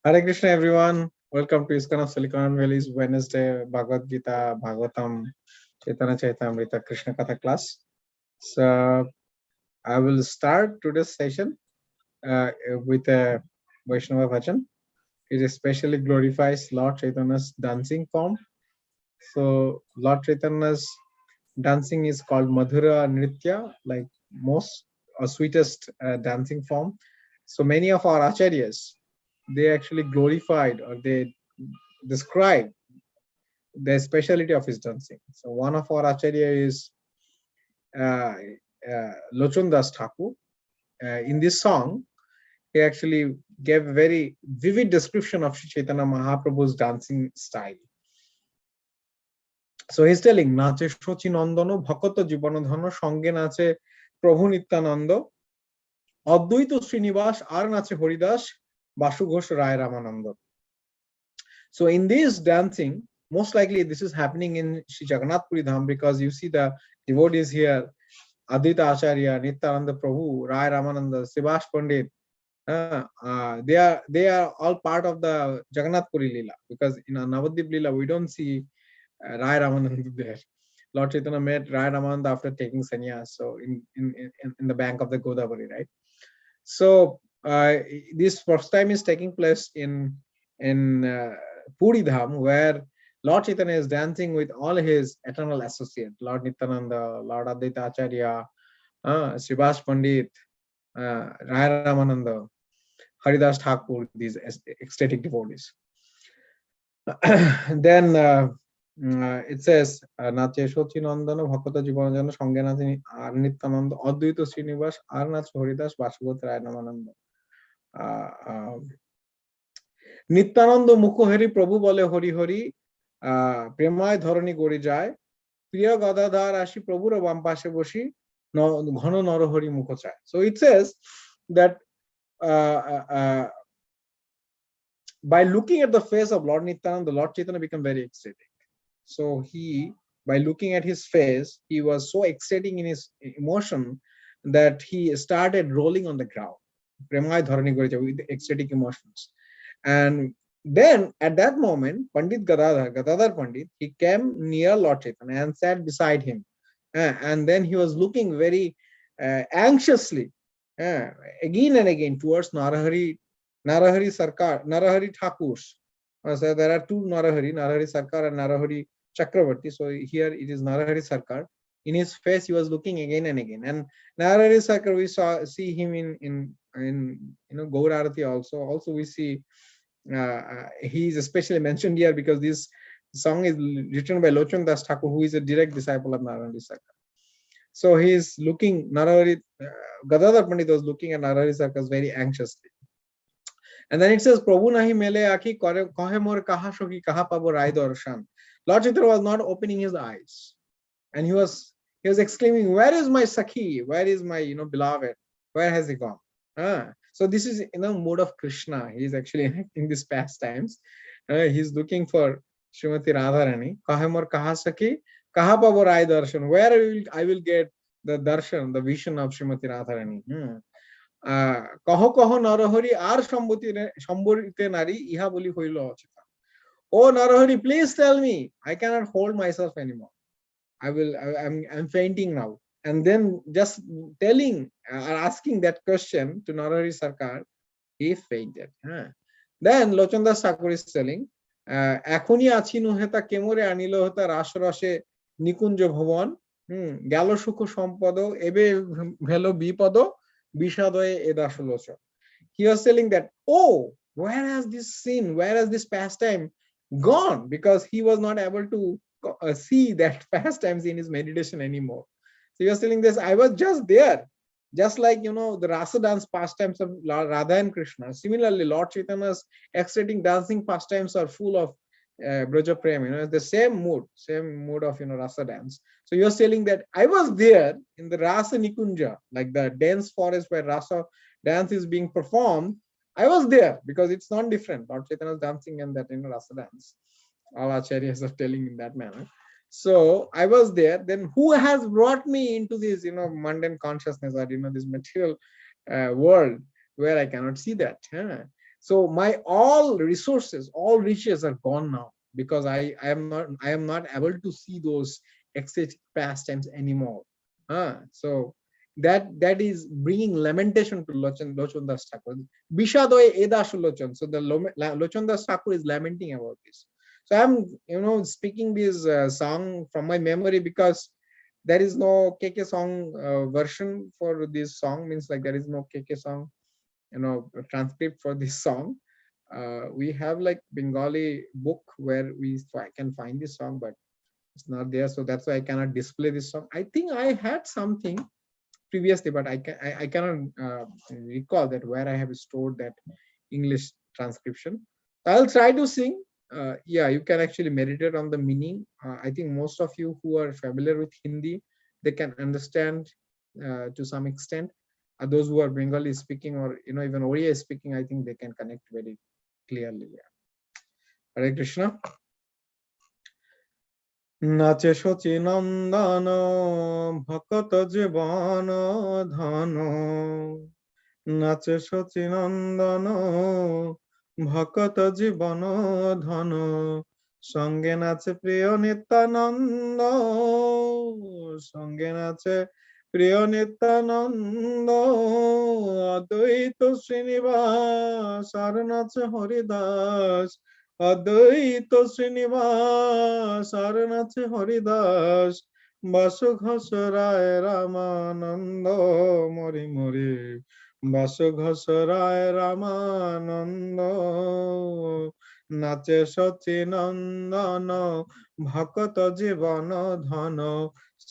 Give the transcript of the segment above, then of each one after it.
Hare Krishna, everyone. Welcome to ISKCON of Silicon Valley's Wednesday Bhagavad Gita, Bhagavatam, Chaitanya Chaitamrita, Krishna Katha class. So, I will start today's session with a Vaishnava bhajan. It especially glorifies Lord Chaitanya's dancing form. So, Lord Chaitanya's dancing is called Madhura Nritya, like most or sweetest dancing form. So, many of our acharyas, they actually glorified or they describe the speciality of his dancing. So one of our acharya is uh, Lochon Das Thakur. In this song, he actually gave a very vivid description of Sri Chaitanya Mahaprabhu's dancing style. So he's telling, Nache Shochi Nandano Bhakoto Jibanodhano Sange Nache Prabhu Nityananda Advaita Srinivas Ar Nache Haridas Basu Ghosh Rai Ramananda. So in this dancing, most likely this is happening in Sri Jagannath Puri Dham because you see the devotees here, Advaita Acharya, Nityananda Prabhu, Rai Ramananda, Srivash Pandit. They are all part of the Jagannath Puri Leela because in a Navadvip Leela we don't see Rai Ramananda there. Lord Chaitanya met Rai Ramananda after taking sannyas, so in the bank of the Godavari, right? So this first time is taking place in Puri Dham, where Lord Chaitanya is dancing with all his eternal associates, Lord Nityananda, Lord Advaita Acharya, Srivas Pandit, Rai Ramananda, Haridas Thakur, these ecstatic devotees. Then it says, Nache Shochi Nandana Bhakata Jibanajana Sanganati Ar Nityananda Advaita Srinivas Ar Nach Haridas Vasubhat Rai Ramananda. Nityananda মুখ হেরি প্রভু বলে হরি হরি প্রেমায় ধরণী গড়ি যায় প্রিয় গদাধার আসি প্রভুর বাম পাশে বসি ঘন নরহরি মুখ চায়. So it says that by looking at the face of Lord Nityananda, Lord Chaitanya became very ecstatic. So by looking at his face, he was so ecstatic in his emotion that he started rolling on the ground. Premay dharani kore with ecstatic emotions. And then at that moment, Pandit Gadadhar Pandit, he came near Lord Chaitanya and sat beside him. And then he was looking very anxiously again and again towards Narahari Sarkar, Narahari Thakurs. So there are two Narahari Sarkar and Narahari Chakravarti. So here it is Narahari Sarkar. In his face, he was looking again and again. And Narahari Sarkar, we see him in Gaur Arati also. Also, we see he is especially mentioned here because this song is written by Lochon Das Thakur, who is a direct disciple of Narahari Sarkar. So he is looking, Gadadhar Pandit was looking at Narahari Sarkar very anxiously. And then it says, Prabhu nahi mele akhi kahe mor kaha shoki kaha pabo rai darshan. Lord Chaitanya was not opening his eyes. And he was exclaiming, where is my Sakhi? Where is my beloved? Where has he gone? So this is in the mood of Krishna. He is actually enacting these pastimes. He's looking for Srimati Radharani. Kahe mor kaha Sakhi kaha pabo rai darshan. Where I will get the darshan, the vision of Srimati Radharani. কহ কহ নরহরি আর সম্বরিতে নারী ইহা বলি হইল অচেতা. Oh Narahari, please tell me. I cannot hold myself anymore. I'm fainting now. And then just telling or asking that question to Narahari Sarkar, he fainted. Then Lochon Das Thakur is telling, এখনই আছি নুহেতা কেমরে আনিল হতা রাস রসে নিকুঞ্জ ভবন গেল সুখ সম্পদ এবে ভেল বিপদ বিষাদয়ে এ দাসলোচন. He was telling that, oh, where has this scene, where has this pastime gone? Because he was not able to see that pastimes in his meditation anymore. So he was telling this, I was just there, just like the rasa dance pastimes of Radha and Krishna. Similarly, Lord Chaitanya's ecstatic dancing pastimes are full of Braja Prem, the same mood of rasa dance. So he was telling that I was there in the rasa nikunja, like the dense forest where rasa dance is being performed. I was there because it's not different. Lord Chaitanya's dancing and that rasa dance. All acharyas are telling in that manner. So I was there. Then who has brought me into this mundane consciousness or this material world where I cannot see that? So my all resources, all riches are gone now, because I am not able to see those ecstatic pastimes anymore. So that is bringing lamentation to Lochon Das Thakur. Bishadoy Edash Lochon. So the Lochon Das Thakur is lamenting about this. So I'm speaking this song from my memory, because there is no KK song version for this song. Means like there is no KK song transcript for this song. We have like Bengali book where I can find this song, but it's not there, so that's why I cannot display this song. I think I had something previously, but I cannot recall that where I have stored that English transcription. I'll try to sing. Yeah, you can actually meditate on the meaning. I think most of you who are familiar with Hindi, they can understand to some extent. Those who are Bengali speaking, or even Oriya speaking, I think they can connect very clearly. Yeah. Hare Krishna. নাচে শচী নন্দন ভকত জীবন ধন, নাচে শচী নন্দন ভকত জীবন ধন, সঙ্গে নাচে প্রিয় নিত্যানন্দ, সঙ্গে নাচে প্রিয় নিত্যানন্দ, অদ্বৈত শ্রীনিবাস আর নাচে হরিদাস, অদ্বৈত শ্রীনিবাস আর নাচে হরিদাস, বাসু ঘোষ রায় রামানন্দ মরি মরি, বাসু ঘোষ রায় রামানন্দ, নাচে শচী নন্দন ভকত জীবন ধন,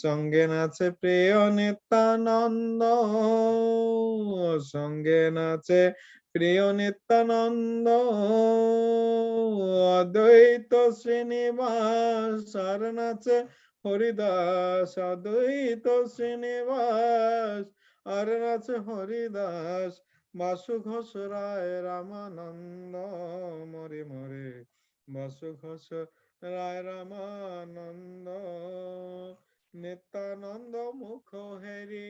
সঙ্গে নাচে প্রিয় নিত্যানন্দ, সঙ্গে নাচে প্রিয় নিত্যানন্দ, অদ্বৈত শ্রীনিবাস আর নাচে হরিদাস, অদ্বৈত শ্রীনিবাস আর নাচে হরিদাস, বাসু ঘোষ রায় রামানন্দ মরে মরে, বাসু ঘোষ রায় রামানন্দ, নিত্যানন্দ মুখ হেরি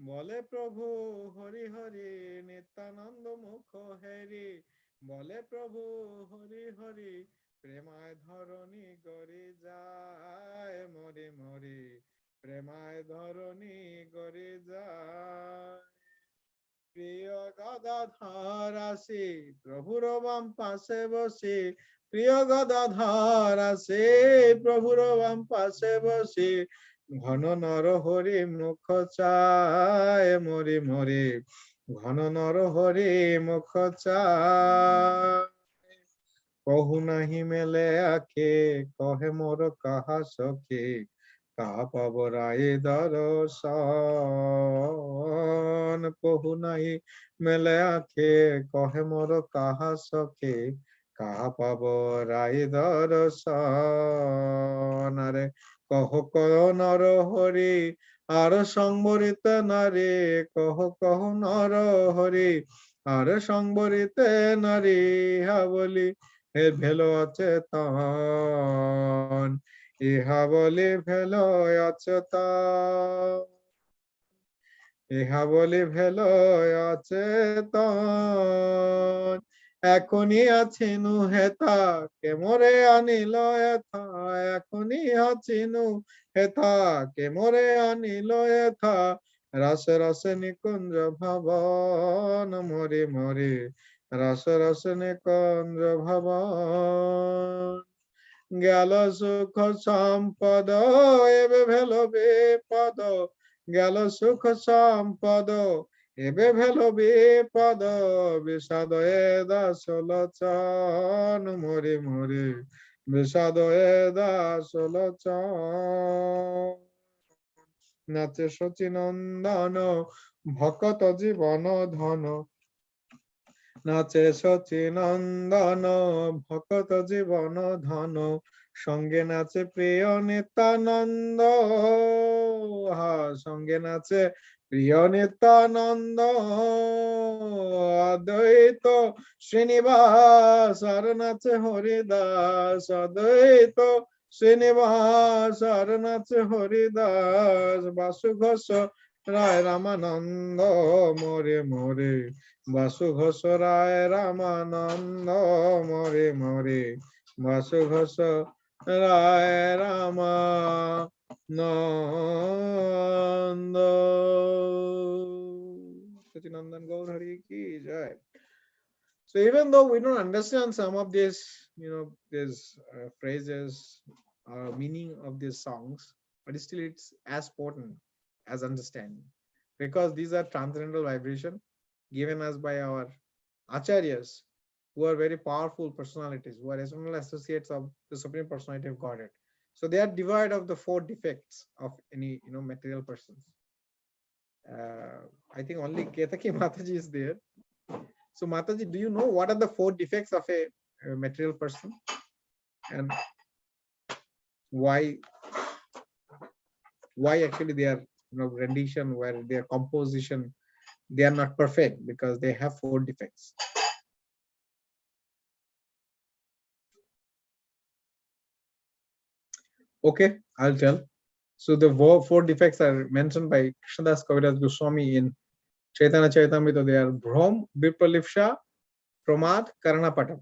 বলে প্রভু হরি হরি, নিত্যানন্দ মুখ হেরি বলে প্রভু হরি হরি, প্রেমায় ধরণী গরি যায় মরে মরে, প্রেমায় ধরণী গরি যায়, প্রিয় গদাধর আসি প্রভুর বাম পাশে বসি, প্রিয় গদাধর আসি প্রভুর বাম পাশে বসি, ঘন নর হরি মুখ চায় মরি মরি, ঘন নর হরি মুখ চায়, কহু নাহি মেলে আখে কহে মোর কাহা সখে, কাহা পাব রায় দর্শন, কহু নাহি মেলে আখে কহে মোর কাহা সখে, কাহা পাব রায় দর্শন, আরে কহ কহ নর হরি আর সংবরিত নারী, কহ কহ নর হরি আর সংবরিত নারী, হা বলি হে ভেলো অচেতন, ইহা বলি ভেলো অচেতন, ইহা বলি ভেলো অচেতন, এখনই আছিনু হেথা কে মোরে আনিল এথা, এখনই আছিনু হেথা কে মোরে আনিল এথা, রসে রসে নিকুঞ্জ ভবন মরি মরি, রসে রসে নিকুঞ্জ ভবন, গেল সুখ সম্পদ এবে ভেল বিপদ, গেল সুখ সম্পদ এবে ভেল বিপদ, বিষাদ এ দাস লোচন মরি মরি, বিষাদ এ দাস লোচন, নাচে শচী নন্দন ভকত জীবন ধন, নাচে শচী নন্দন ভকত জীবন ধন, সঙ্গে নাচে প্রিয় নিত্যানন্দ, সঙ্গে নাচে প্রিয় নিত্যানন্দ, অদ্বৈত শ্রীনিবাস আর নাচে হরিদাস, অদ্বৈত শ্রীনিবাস আর নাচে Haridas, Basu Ghosh Rai Ramananda More More Vasu Ghosa Rai Ramananda More More Vasu Ghosa Rai Ramananda. Sacinandan Gaur Hari Ki Jai. So even though we don't understand some of these, these phrases or meaning of these songs, but still it's as potent as understanding, because these are transcendental vibration given us by our acharyas, who are very powerful personalities, who are eternal associates of the Supreme Personality of Godhead. So they are devoid of the four defects of any material persons. I think only Ketaki Mataji is there. So Mataji, do you know what are the four defects of a material person, and why actually they are rendition, where their composition, they are not perfect because they have four defects? Okay, I'll tell. So the four defects are mentioned by Krishnadas Kaviraj Goswami in Chaitanya Charitamrita. They are Bhrom, Vipralipsha, Pramad, Karanapatam.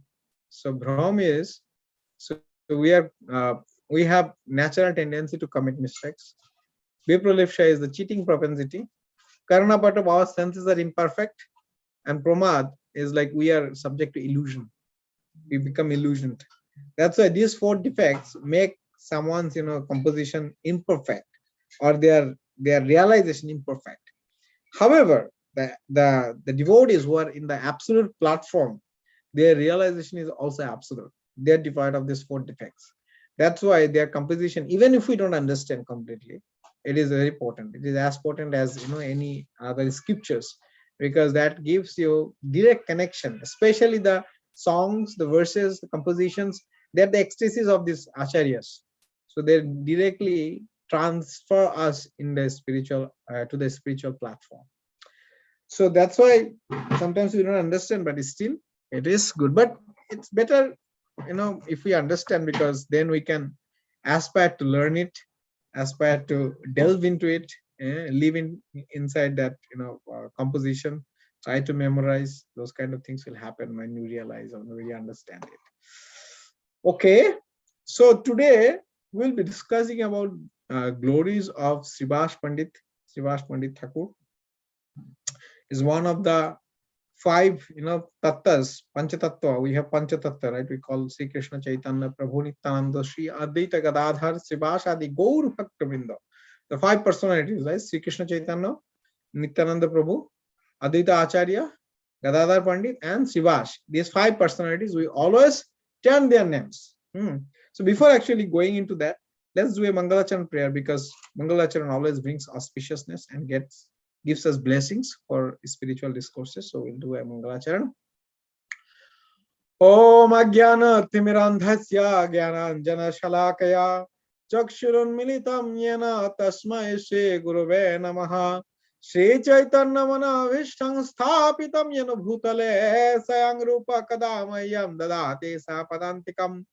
So Bhrom is, so we have natural tendency to commit mistakes. Vipralipsha is the cheating propensity. Karanapatam, our senses are imperfect. And Pramad is like we are subject to illusion. We become illusioned. That's why these four defects make someone's composition imperfect, or their realization imperfect. However, the devotees who are in the absolute platform, their realization is also absolute. They're devoid of these four defects. That's why their composition, even if we don't understand completely, it is very potent. It is as potent as any other scriptures, because that gives you direct connection, especially the songs, the verses, the compositions. They're the ecstasies of these acharyas. So they directly transfer us in the spiritual to the spiritual platform. So that's why sometimes we don't understand, but still it is good. But it's better, if we understand, because then we can aspire to learn it, aspire to delve into it, live inside that composition, try to memorize. Those kind of things will happen when you realize or when you understand it. Okay, so today we'll be discussing about glories of Sriharta Pandit. Sriharta Pandit Thakur is one of the five tattas, panchatattva. We have panchatattva, right? We call Sri Krishna Chaitanya, Prabhu Nityananda, Sri Advaita Gadadhar, Srivas Adi Gaur Bhaktavinda. The five personalities, right? Sri Krishna Chaitanya, Nityananda Prabhu, Advaita Acharya, Gadadhar Pandit, and Srivas. These five personalities, we always chant their names. So before actually going into that, let's do a Mangalachan prayer, because Mangalachan always brings auspiciousness and gives us blessings for spiritual discourses. So we'll do a Mangalacharan. Om Ajnana Timirandhasya Jnananjana Shalakaya Chakshurunmilitam Yena Tasmai Shri Guruve Namaha Shri Chaitanya Manavishtam Sthapitam Yena Bhutale Sayang Rupa Kadamayam Dadate Sapadantikam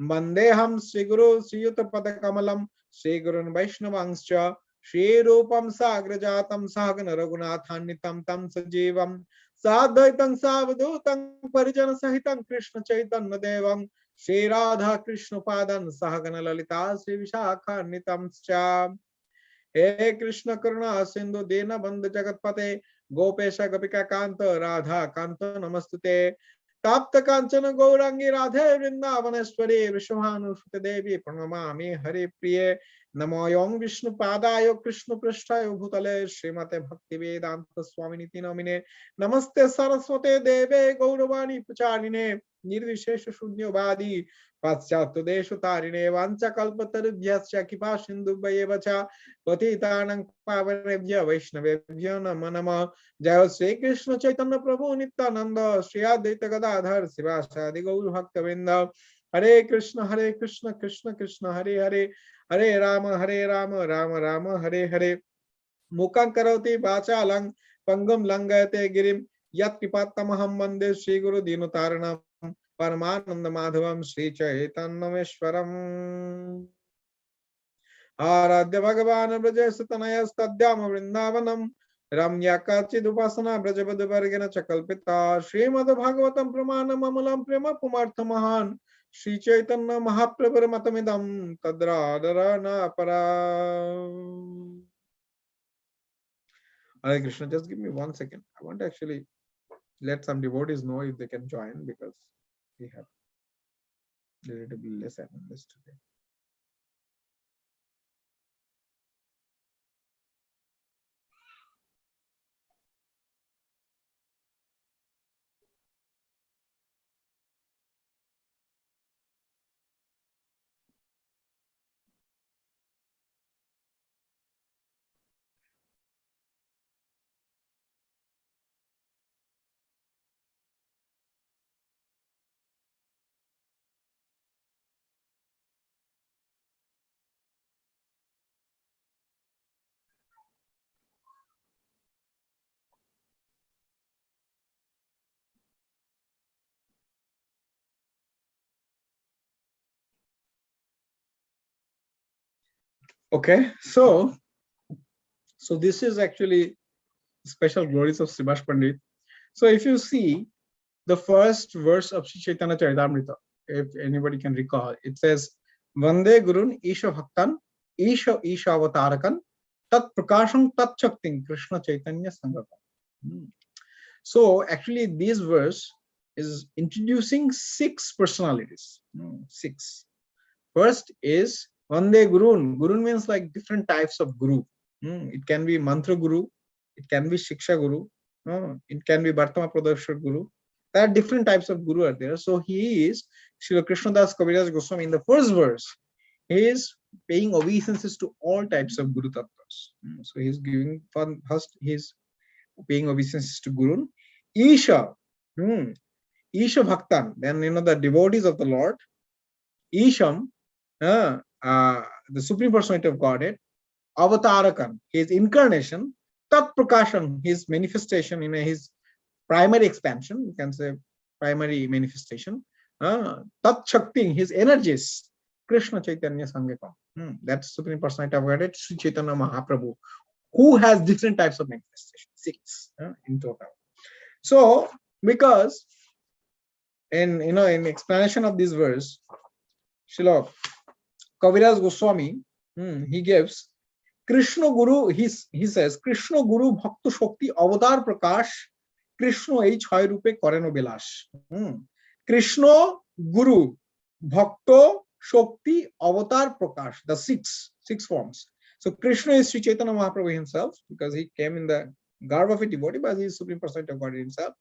Vandeham Sri Guru Sri Yuta Padakamalam Sri Gurun Vaishnavangscha Shri Rupam Sagrajatam Sagana Raghunathannitam Tam Sajivam Sadhaitam Savadhutam Parijana Sahitam Krishna Chaitanya Devam Shri Radha Krishna Padan Sahagana Lalita Sri Vishakhannitam Cha He Krishna Karuna Sindhu Dena Bandha Jagatpate Gopesha Gopika Kanta Radha Kanta Namastute Tapta Kanchana Gaurangi Radhe Vrindavaneshwari Vishwanu Sute Devi Pranamami Hari Priye Namoyong Vishnu Padayo Krishna Prishtayo Bhutale Srimate Bhakti Vedanta Swamini Namine Namaste Saraswate Deve Gauravani Pacharine Nirvishesha Shunyavadi Paschatya Deshu Tarine Vancha Kalpataribhyasya Kipa Sindhu Vayevacha Patitanang Pavanebhya Vaishnavebhya Namanama Jaya Sri Krishna Chaitanya Prabhu Nityananda Shri Advaita Gadadhar Sivasadi Gaur Bhaktavinda Hare Krishna Krishna Krishna Hare Hare Hare Rama Rama Rama Hare Hare Mukhaṁ karoti vācālaṁ pangam langayate girim yat pipattamaham vande Shri Guru Dinotaranam Paramananda Madhavam Shri Chaitanyameshwaram. Aradhya Bhagavan Brajasatanayastadhyam Vrindavanam Ramya Kachidupasana Brajabadavargana Chakalpita Srimad Bhagavatam Pramanam Amalam Prema Pumarthamahan Sri Chaitanya Mahaprabhara Matamidam Tadradharana Para. Hare Krishna, just give me 1 second. I want to actually let some devotees know if they can join, because we have relatively less attendance today. Okay, so this is actually special glories of Srivash Pandit. So if you see the first verse of Sri Chaitanya Charitamrita, if anybody can recall, it says, Vande Gurun Isha Bhaktan Isha Isha Avatarakan Tat Prakasham Tat Shakting Krishna Chaitanya Sangakam. So actually this verse is introducing 6 personalities. 6. First is Vande Gurun. Gurun means like different types of guru. It can be Mantra Guru, it can be Shiksha Guru, it can be Bhartama Pradharshak Guru. There are different types of guru are there. So he is Srila Krishnadas Kaviraj Goswami in the first verse. He is paying obeisances to all types of Guru Tattvas. So he's giving first, he's paying obeisances to Guru. Isha. Isha Bhaktan. Then the devotees of the Lord. Isham, the Supreme Personality of Godhead. Avatarakan, his incarnation. Tat Prakasham, his manifestation in his primary expansion, you can say primary manifestation. Tat Shakti, his energies. Krishna Chaitanya Sangakam. That's Supreme Personality of Godhead, Sri Chaitanya Mahaprabhu, who has different types of manifestation, 6 in total. So, because in explanation of this verse, Srila Kaviraj Goswami, he gives Krishna Guru, he says, Krishna Guru Bhakta Shakti Avatar Prakash, Krishna H. Hoy Rupe Koreno Bilash. Krishna Guru Bhakta Shakti Avatar Prakash, the six forms. So Krishna is Sri Chaitanya Mahaprabhu himself, because he came in the garb of a devotee, but he is Supreme Personality of God himself.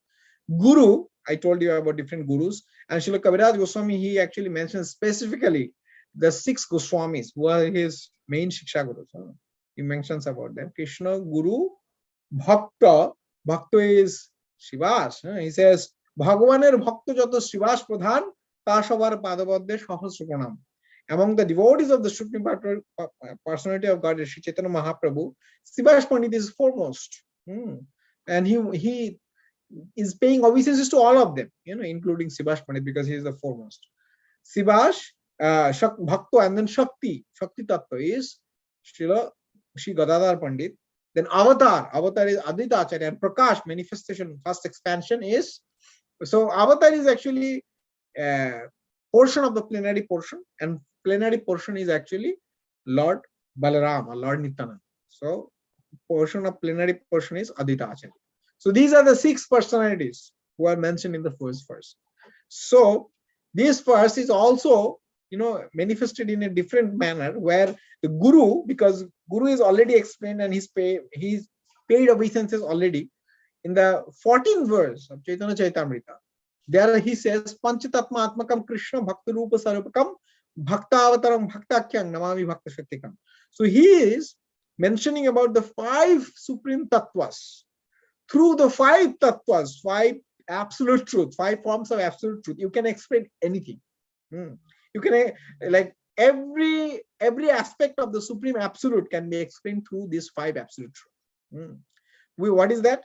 Guru, I told you about different gurus, and Srila Kaviraj Goswami, he actually mentions specifically the 6 Goswamis who are his main Shiksha Gurus. He mentions about them. Krishna Guru Bhakta. Bhakta is Shivas. He says, Bhagavaner Bhakta Jato Shivas Pradhan Tashavar Padavadde Sahasra Pranam. Among the devotees of the Supreme Personality of God, Sri Chaitanya Mahaprabhu, Srivash Pandit is foremost. And he is paying obeisances to all of them, including Srivash Pandit, because he is the foremost. Srivash, Bhakta, and then Shakti Tattva is Sri Gadadhar Pandit. Then Avatar is Advaita Acharya, and Prakash, manifestation, first expansion is, so Avatar is actually a portion of the plenary portion, and plenary portion is actually Lord Balaram or Lord Nityananda. So portion of plenary portion is Advaita Acharya. So these are the 6 personalities who are mentioned in the first verse. So this verse is also manifested in a different manner, where the Guru, because Guru is already explained and he's paid obeisances already. In the 14th verse of Chaitanya Charitamrita, there he says, Panchatatma Atmakam Krishna Bhakta Rupa Sarupakam Bhakta Avataram Bhaktakyang Namami Bhakta Shaktikam. So he is mentioning about the 5 supreme tattvas. Through the 5 tattvas, 5 absolute truth, 5 forms of absolute truth, you can explain anything. You can, like, every aspect of the supreme absolute can be explained through these 5 absolute truth. What is that?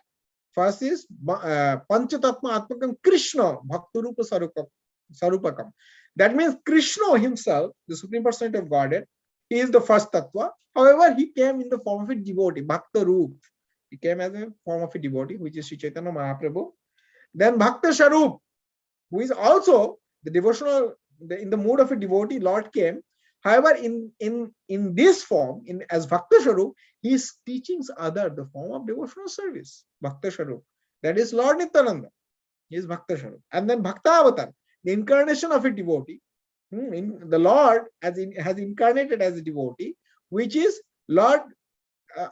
First is Panchatatma Atmakam Krishna Bhakta Rupa Sarupakam. That means Krishna himself, the Supreme Personality of Godhead, He is the first tattva. However, he came in the form of a devotee, Bhakta Roop. He came as a form of a devotee, which is Sri Chaitanya Mahaprabhu. Then Bhakta Sharup, who is also the devotional, in the mood of a devotee, Lord came. However, in this form, as Bhakta Sharup, he is teaching others the form of devotional service. Bhakta Sharup. That is Lord Nityananda. He is Bhakta Sharup. And then Bhakta Avatar, the incarnation of a devotee. The Lord has incarnated as a devotee, which is Lord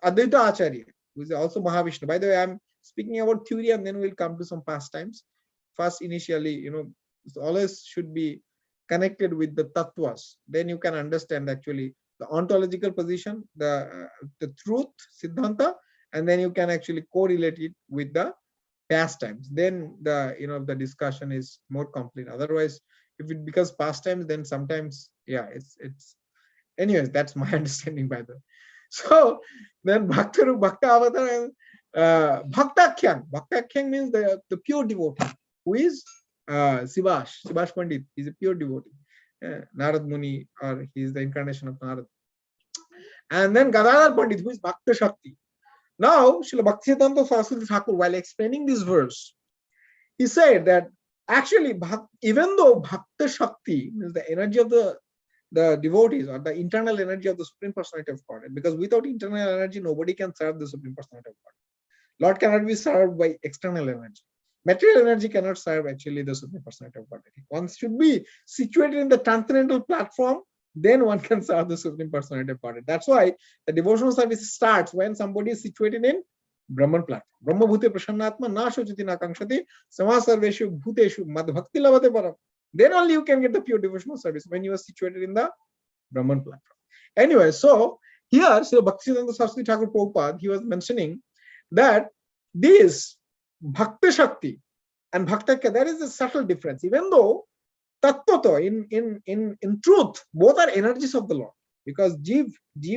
Advaita Acharya, who is also Mahavishnu. By the way, I'm speaking about theory and then we'll come to some pastimes. First, initially, always should be connected with the tattvas. Then you can understand actually the ontological position, the truth, siddhanta, and then you can actually correlate it with the pastimes. Then the discussion is more complete. Otherwise, if it becomes pastimes, then sometimes, yeah, it's anyways, that's my understanding by the way. So then Bhakta Avatar and Bhaktakhyang. Bhaktakhyang means the pure devotee, who is Sibash Pandit. He's a pure devotee. Narad Muni, or he is the incarnation of Narad. And then Devanagar Pandit, who is Bhakta Shakti. Now, Srila Bhaktisiddhanta Saraswati Thakur, while explaining this verse, he said that actually, even though Bhakta Shakti means the energy of the devotees, or the internal energy of the Supreme Personality of Godhead, because without internal energy, nobody can serve the Supreme Personality of Godhead. Lord cannot be served by external energy. Material energy cannot serve actually the Supreme Personality of Godhead. One should be situated in the transcendental platform, then one can serve the Supreme Personality of Godhead. That's why the devotional service starts when somebody is situated in Brahman platform. Brahma bhute prasannatma na shojati na kankshati samasarveshu bhuteshu madbhakti lavate param. Then only you can get the pure devotional service, when you are situated in the Brahman platform. Anyway, so here, Srila Bhaktisiddhanta Saraswati Thakur Prabhupada, he was mentioning that this Bhakta Shakti and Bhaktakya, there is a subtle difference. Even though Tattvato, in truth, both are energies of the Lord. Because Jeev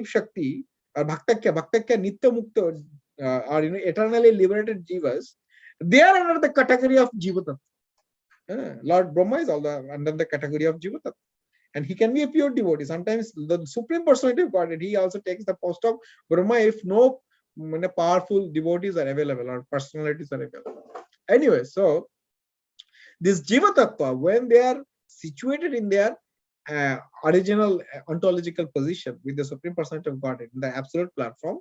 Shakti or Bhaktakya Nitya Mukta, or eternally liberated Jivas, they are under the category of Jiva Tattva. Lord Brahma is also under the category of Jiva Tattva. And he can be a pure devotee. Sometimes the Supreme Personality of Godhead, he also takes the post of Brahma if no powerful devotees are available or personalities are available. Anyway, so this Jiva Tattva, when they are situated in their original ontological position with the Supreme Personality of Godhead in the absolute platform,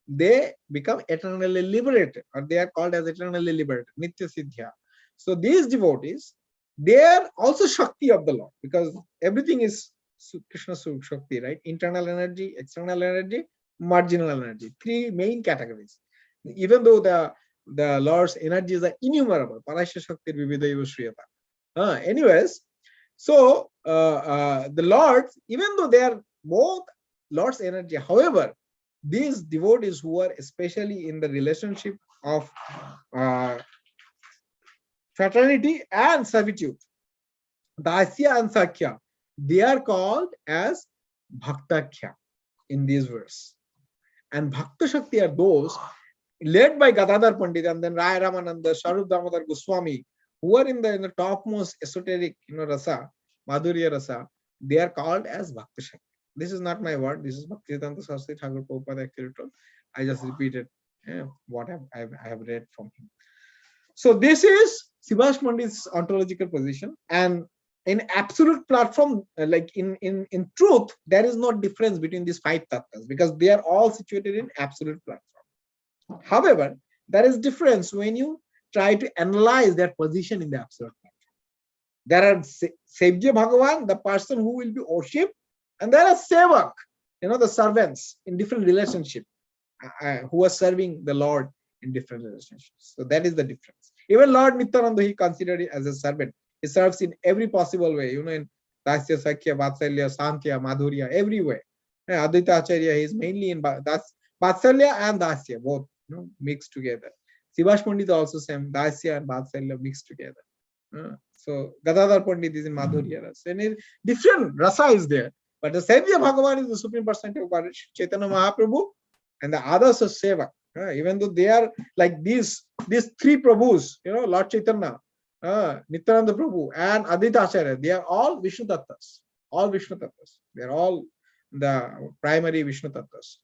they become eternally liberated, or they are called as eternally liberated, Nitya Siddhya. So these devotees, they are also Shakti of the Lord, because everything is Krishna Shakti, right? Internal energy, external energy, marginal energy. Three main categories. Even though the Lord's energies are innumerable, Parasya Shakti Vividaiva Shriyata. Anyways, so the Lord, even though they are both Lord's energy, however, these devotees who are especially in the relationship of fraternity and servitude, Dasya and Sakhya, they are called as Bhaktakya in this verse. And Bhakta Shakti are those led by Gadadhar Pandit and then Raya Ramananda, Sharup Damodar Goswami, who are in the topmost esoteric rasa, Madhurya rasa. They are called as Bhakta Shakti. This is not my word. This is Bhaktisiddhanta Saraswati Thakur Prabhupada actually told. I just repeated what I have read from him. So this is Sibash Pandit's ontological position, and in absolute platform, like in truth, there is no difference between these five tattvas because they are all situated in absolute platform. However, there is difference when you try to analyze their position in the absolute platform. There are Sevjya Bhagavan, the person who will be worshipped, and there are Sevak, the servants in different relationships who are serving the Lord in different relationships. So that is the difference. Even Lord Nityananda, he considered it as a servant. He serves in every possible way, in Dasya, Sakhya, Vatsalya, Santya, Madhurya, every way. Advaita Acharya, he is mainly in Vatsalya and Dasya, both mixed together. Sibash Pandit also same, Dasya and Vatsalya mixed together. So Gadadhar Pandit is in Madhurya rasa. And different rasa is there. But the Sevya Bhagavan is the Supreme Personality of Godhead, Chaitanya Mahaprabhu, and the others are Seva. Even though they are like these three Prabhus, Lord Chaitanya, Nityananda Prabhu, and Advaita Acharya, they are all Vishnu Tattvas. All Vishnu Tattvas. They are all the primary Vishnu Tattvas.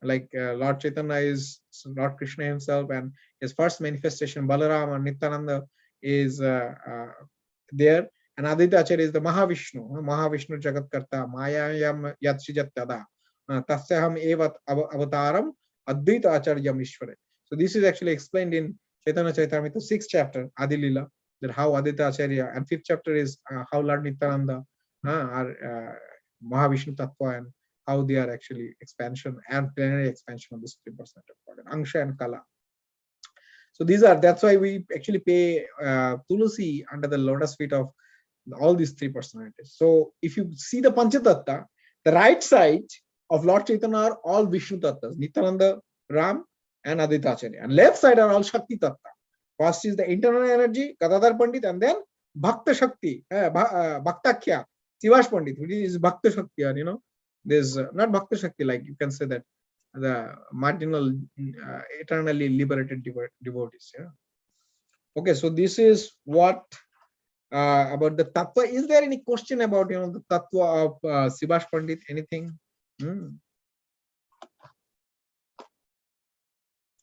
Like Lord Chaitanya is Lord Krishna himself, and his first manifestation, Balaram and Nityananda, is there. And Aditya Acharya is the Mahavishnu, Mahavishnu Jagatkarta, Mayayam Yatsijat Tada, Tasyaham Evat Avataram, Advaita Acharya Ishvare. So this is actually explained in Chaitanya Charitamrita, 6th chapter, Adi Lila, that how Aditya Acharya, and 5th chapter is how Lord Nityananda are Mahavishnu Tattva, and how they are actually expansion and plenary expansion of the Supreme Personality of God, Angsha and Kala. So these are, that's why we actually pay Tulasi under the lotus feet of all these three personalities. So if you see the Panchatattva, the right side of Lord Chaitanya are all Vishnu Tattvas, Nityananda, Ram, and Aditya Acharya. And left side are all Shakti Tattva. First is the internal energy, Kadadhar Pandit, and then Bhakta Shakti, Bhaktakhya, Sivash Pandit, which is Bhakta Shakti, or, you know, there's not Bhakta Shakti, like you can say that the marginal, eternally liberated devotees. Yeah. Okay, so this is what about the tattva. Is there any question about, you know, the tattva of Sivash Pandit? Anything?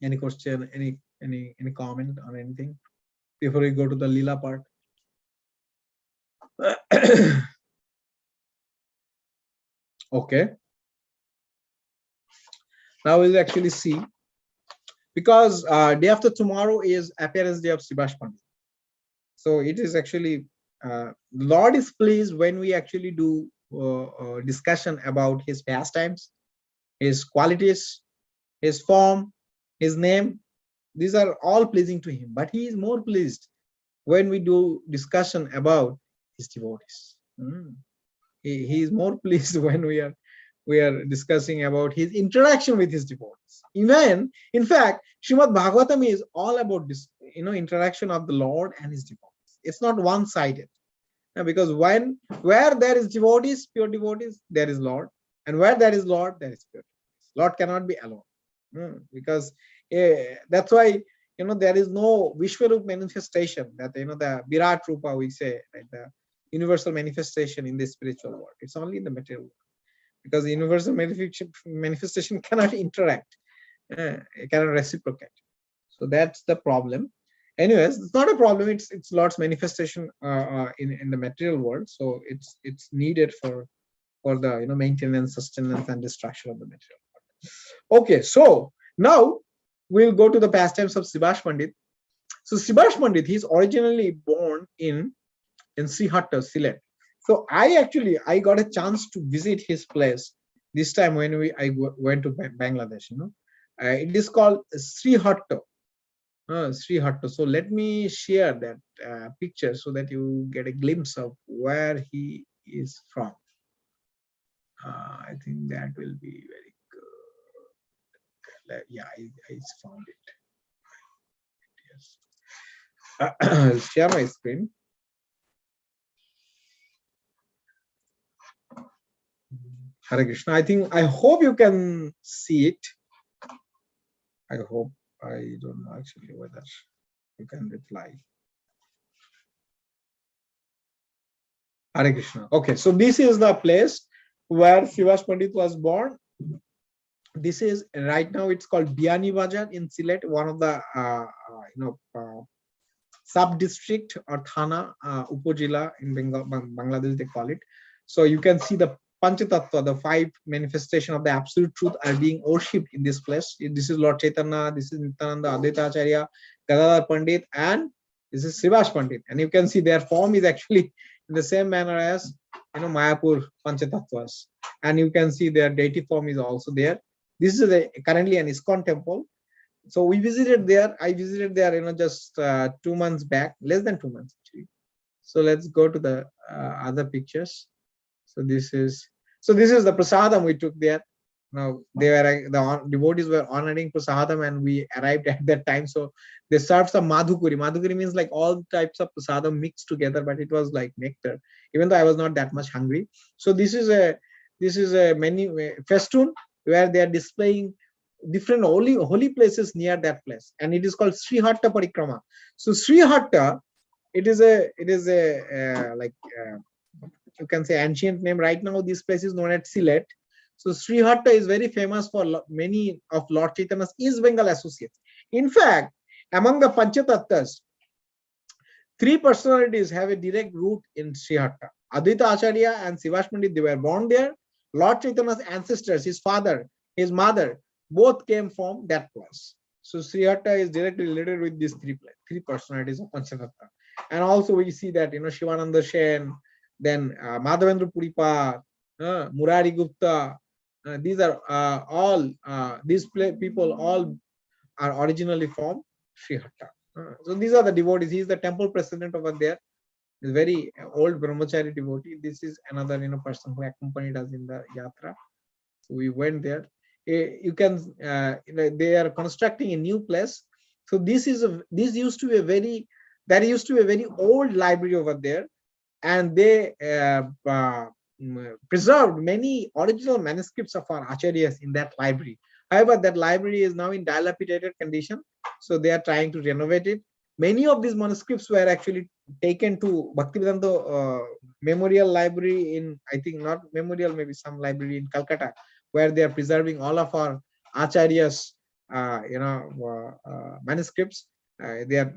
Any question? Any comment on anything before we go to the Leela part? Okay. Now we'll actually see, because day after tomorrow is appearance day of Sivash Pandit. So it is actually, Lord is pleased when we actually do discussion about his pastimes, his qualities, his form, his name. These are all pleasing to him, but he is more pleased when we do discussion about his devotees. He is more pleased when we are discussing about his interaction with his devotees. Even, in fact, Srimad Bhagavatam is all about this, you know, interaction of the Lord and his devotees. It's not one-sided, because where there is devotees, pure devotees, there is Lord, and where there is Lord, there is pure devotees. Lord cannot be alone, because that's why, you know, there is no Vishwarup manifestation, that, you know, the Virat Rupa, we say, like the universal manifestation in the spiritual world. It's only in the material world, because the universal manifestation cannot interact, it cannot reciprocate. So that's the problem. Anyways, it's not a problem. It's Lord's manifestation in the material world. So it's needed for the, you know, maintenance, sustenance, and destruction of the material world. Okay, so now we'll go to the pastimes of Sivash Pandit. So Sivash Pandit, he's originally born in Sriharta, Sylhet. So I got a chance to visit his place this time when I went to Bangladesh. You know, it is called Sriharta. Sriharta. So let me share that picture so that you get a glimpse of where he is from. I think that will be very good. Yeah, I found it. Yes. I'll share my screen. Hare Krishna. I hope you can see it. I hope. I don't know actually whether you can reply. Hare Krishna. Okay, so this is the place where Sivash Pandit was born. This is right now, it's called Biani Bajar in Sylhet, one of the sub-district or Thana, Upojila in Bangladesh, they call it. So you can see the Panchatattva, the 5 manifestation of the absolute truth, are being worshipped in this place. This is Lord Chaitanya, this is Nityananda, Advaita Acharya, Gadadhar Pandit, and this is Sivash Pandit. And you can see their form is actually in the same manner as, you know, Mayapur Panchatattvas. And you can see their deity form is also there. This is currently an ISKCON temple. So we visited there. I visited there, you know, just 2 months back, less than 2 months actually. So let's go to the other pictures. So this is the prasadam we took there. Now the devotees were honoring prasadam, and we arrived at that time. So they served some madhukuri. Madhukuri means like all types of prasadam mixed together, but it was like nectar. Even though I was not that much hungry. So this is a menu festoon where they are displaying different holy places near that place, and it is called Sriharta Parikrama. So Sriharta, it is a you can say ancient name. Right now this place is known as Sylhet. So Sriharta is very famous for many of Lord Chaitanya's East Bengal associates. In fact, among the Panchatattvas, three personalities have a direct root in Sriharta. Advaita Acharya and Sivash Pandit, they were born there. Lord Chaitanya's ancestors, his father, his mother, both came from that place. So Sriharta is directly related with these three personalities of Panchatattva. And also we see that, Shivananda Sen, then Madhavendra Puripal, Murari Gupta, these are all, these people all are originally from Sriharta. So these are the devotees. He is the temple president over there. He's very old brahmachari devotee. This is another person who accompanied us in the yatra. So we went there. You can they are constructing a new place. So this used to be a very old library over there, and they preserved many original manuscripts of our acharyas in that library. However, that library is now in dilapidated condition, so they are trying to renovate it. Many of these manuscripts were actually taken to Bhaktivedanta Memorial Library in, I think not Memorial, maybe some library in Calcutta, where they are preserving all of our acharyas, manuscripts. They are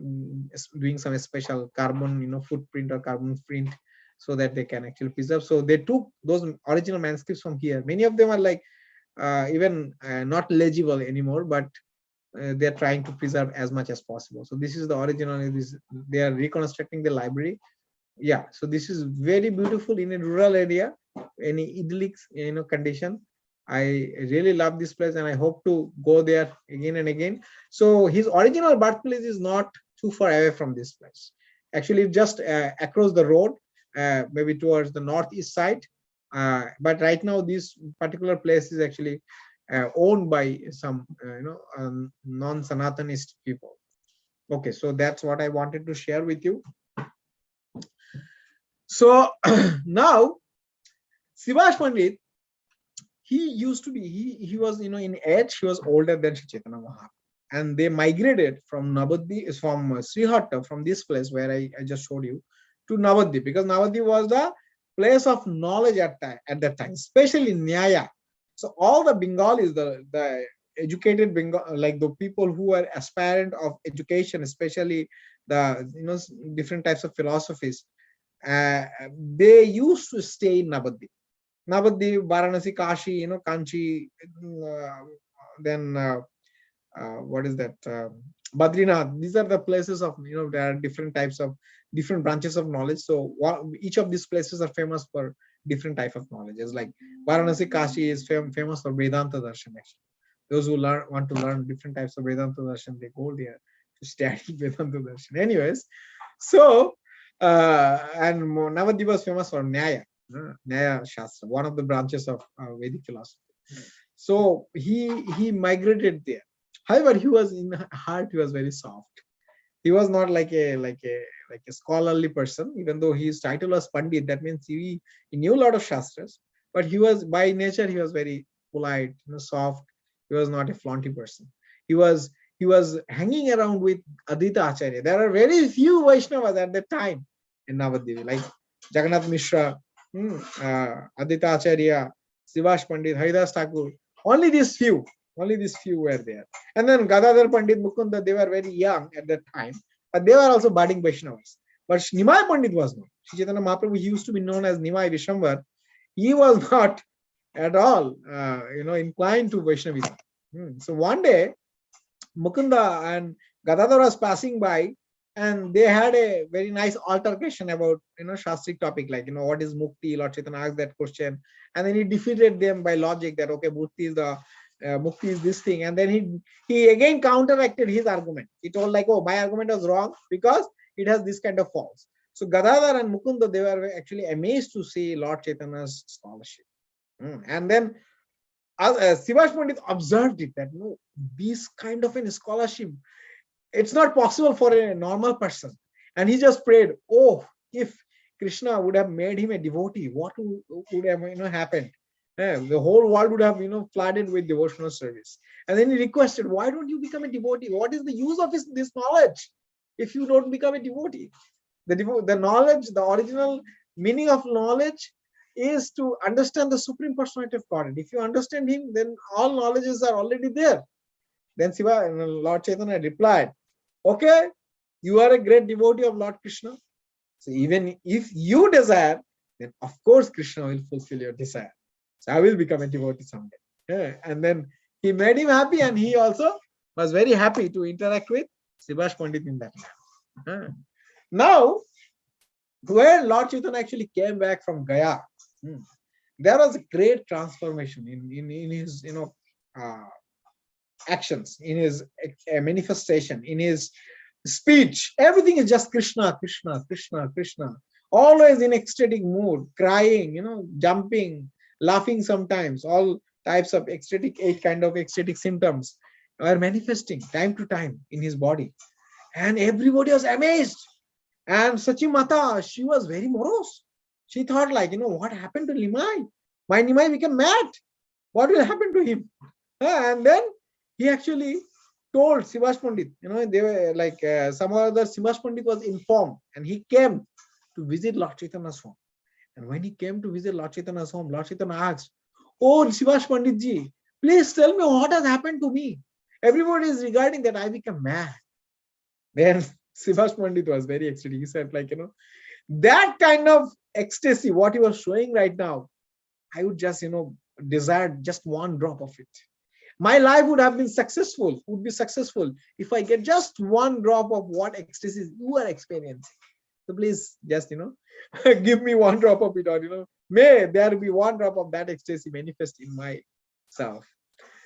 doing some special carbon, footprint or carbon print, so that they can actually preserve. So they took those original manuscripts from here. Many of them are like even not legible anymore, but they are trying to preserve as much as possible. So this is the original. They are reconstructing the library. Yeah, so this is very beautiful in a rural area, in idyllic condition. I really love this place, and I hope to go there again and again. So his original birthplace is not too far away from this place. Actually, just across the road, maybe towards the northeast side. But right now, this particular place is actually owned by some non-Sanatanist people. Okay, so that's what I wanted to share with you. So now Sivash Pandit, he used to be, he was in age, he was older than Sri Chaitanya Mahaprabhu, and they migrated from Navadvip, from Sriharta, from this place where I just showed you, to Navadvip, because Navadvip was the place of knowledge at that time, especially Nyaya. So all the Bengalis, the educated Bengal, like the people who are aspirant of education, especially the different types of philosophies, they used to stay in Navadvip. Navadvip, Varanasi, Kashi, Kanchi, then what is that? Badrinath. These are the places of, there are different types of, different branches of knowledge. So each of these places are famous for different type of knowledges. Like Varanasi, Kashi is famous for Vedanta Darshan. Actually, those who want to learn different types of Vedanta Darshan, they go there to study Vedanta Darshan. Anyways, so and Navadvip was famous for Nyaya. Nyaya Shastra, one of the branches of Vedic philosophy. So he migrated there. However, he was in heart, he was very soft. He was not like a scholarly person, even though his title was Pandit. That means he knew a lot of Shastras, but he was, by nature, he was very polite, soft. He was not a flaunty person. He was hanging around with Advaita Acharya. There are very few Vaishnavas at that time in Navadvip, like Jagannath Mishra, Advaita Acharya, Sivash Pandit, Haridas Thakur. Only these few were there. And then Gadadhar Pandit, Mukunda, they were very young at that time, but they were also budding Vaishnavas. But Nimai Pandit was not. Sri Chaitanya Mahaprabhu used to be known as Nimai Vishwambar. He was not at all, inclined to Vaishnavism. So one day, Mukunda and Gadadhar was passing by, and they had a very nice altercation about Shastric topic, like what is mukti. Lord Chaitanya asked that question, and then he defeated them by logic that okay, mukti is this thing, and then he again counteracted his argument. He told like, oh, my argument was wrong because it has this kind of faults. So Gadadhar and Mukunda, they were actually amazed to see Lord Chaitanya's scholarship. And then Sivash Pandit observed it, that no, this kind of a scholarship, it's not possible for a normal person. And he just prayed, oh, if Krishna would have made him a devotee, what would have happened? The whole world would have flooded with devotional service. And then he requested, why don't you become a devotee? What is the use of this knowledge if you don't become a devotee? The knowledge, the original meaning of knowledge is to understand the Supreme Personality of Godhead. If you understand him, then all knowledges are already there. Then Lord Chaitanya replied, okay, you are a great devotee of Lord Krishna. So even if you desire, then of course Krishna will fulfill your desire. So I will become a devotee someday. Yeah. And then he made him happy, and he also was very happy to interact with Sriharta Pandit in that manner. Yeah. Now, when Lord Chaitanya actually came back from Gaya, there was a great transformation in his actions, in his manifestation, in his speech. Everything is just Krishna, Krishna, Krishna, Krishna. Always in ecstatic mood, crying, jumping, laughing sometimes. All types of ecstatic, 8 kind of ecstatic symptoms are manifesting time to time in his body. And everybody was amazed. And Sachi Mata, she was very morose. She thought like, what happened to Nimai? My Nimai became mad. What will happen to him? And then he actually told Sriharta Pandit, they were like some other Sriharta Pandit was informed, and he came to visit Lord Chaitanya's home. And when he came to visit Lord Chaitanya's home, Lord Chaitanya asked, oh, Sriharta Pandit ji, please tell me what has happened to me. Everybody is regarding that I became mad. Then Sriharta Pandit was very ecstatic. He said, like, that kind of ecstasy, what you are showing right now, I would just, desire just one drop of it. My life would have been successful, would be successful if I get just one drop of what ecstasy you are experiencing. So please just, give me one drop of it, or, may there be one drop of that ecstasy manifest in myself.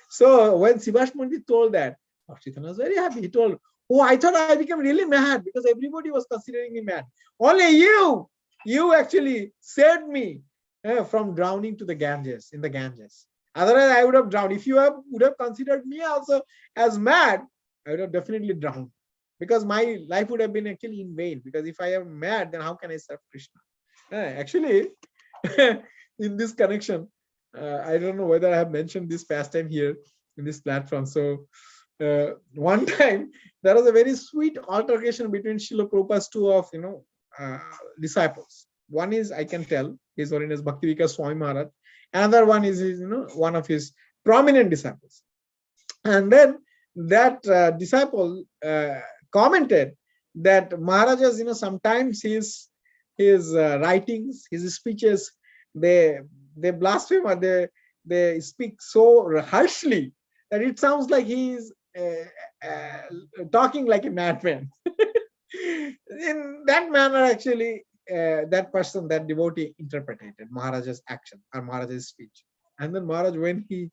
So when Sriharta Pandit told that, Lord Chaitanya was very happy. He told, oh, I thought I became really mad because everybody was considering me mad. Only you actually saved me from drowning to the Ganges, in the Ganges. Otherwise, I would have drowned. If you would have considered me also as mad, I would have definitely drowned, because my life would have been actually in vain. Because if I am mad, then how can I serve Krishna? Actually, in this connection, I don't know whether I have mentioned this pastime here in this platform. So one time there was a very sweet altercation between Srila Prabhupada's two of disciples. One is, I can tell, His Holiness Bhaktivika Swami Maharaj. Another one is one of his prominent disciples. And then that disciple commented that Maharaja's, sometimes his writings, his speeches, they blaspheme, or they speak so harshly that it sounds like he is talking like a madman. In that manner, actually, that person, that devotee, interpreted Maharaja's action or Maharaja's speech. And then Maharaj, when he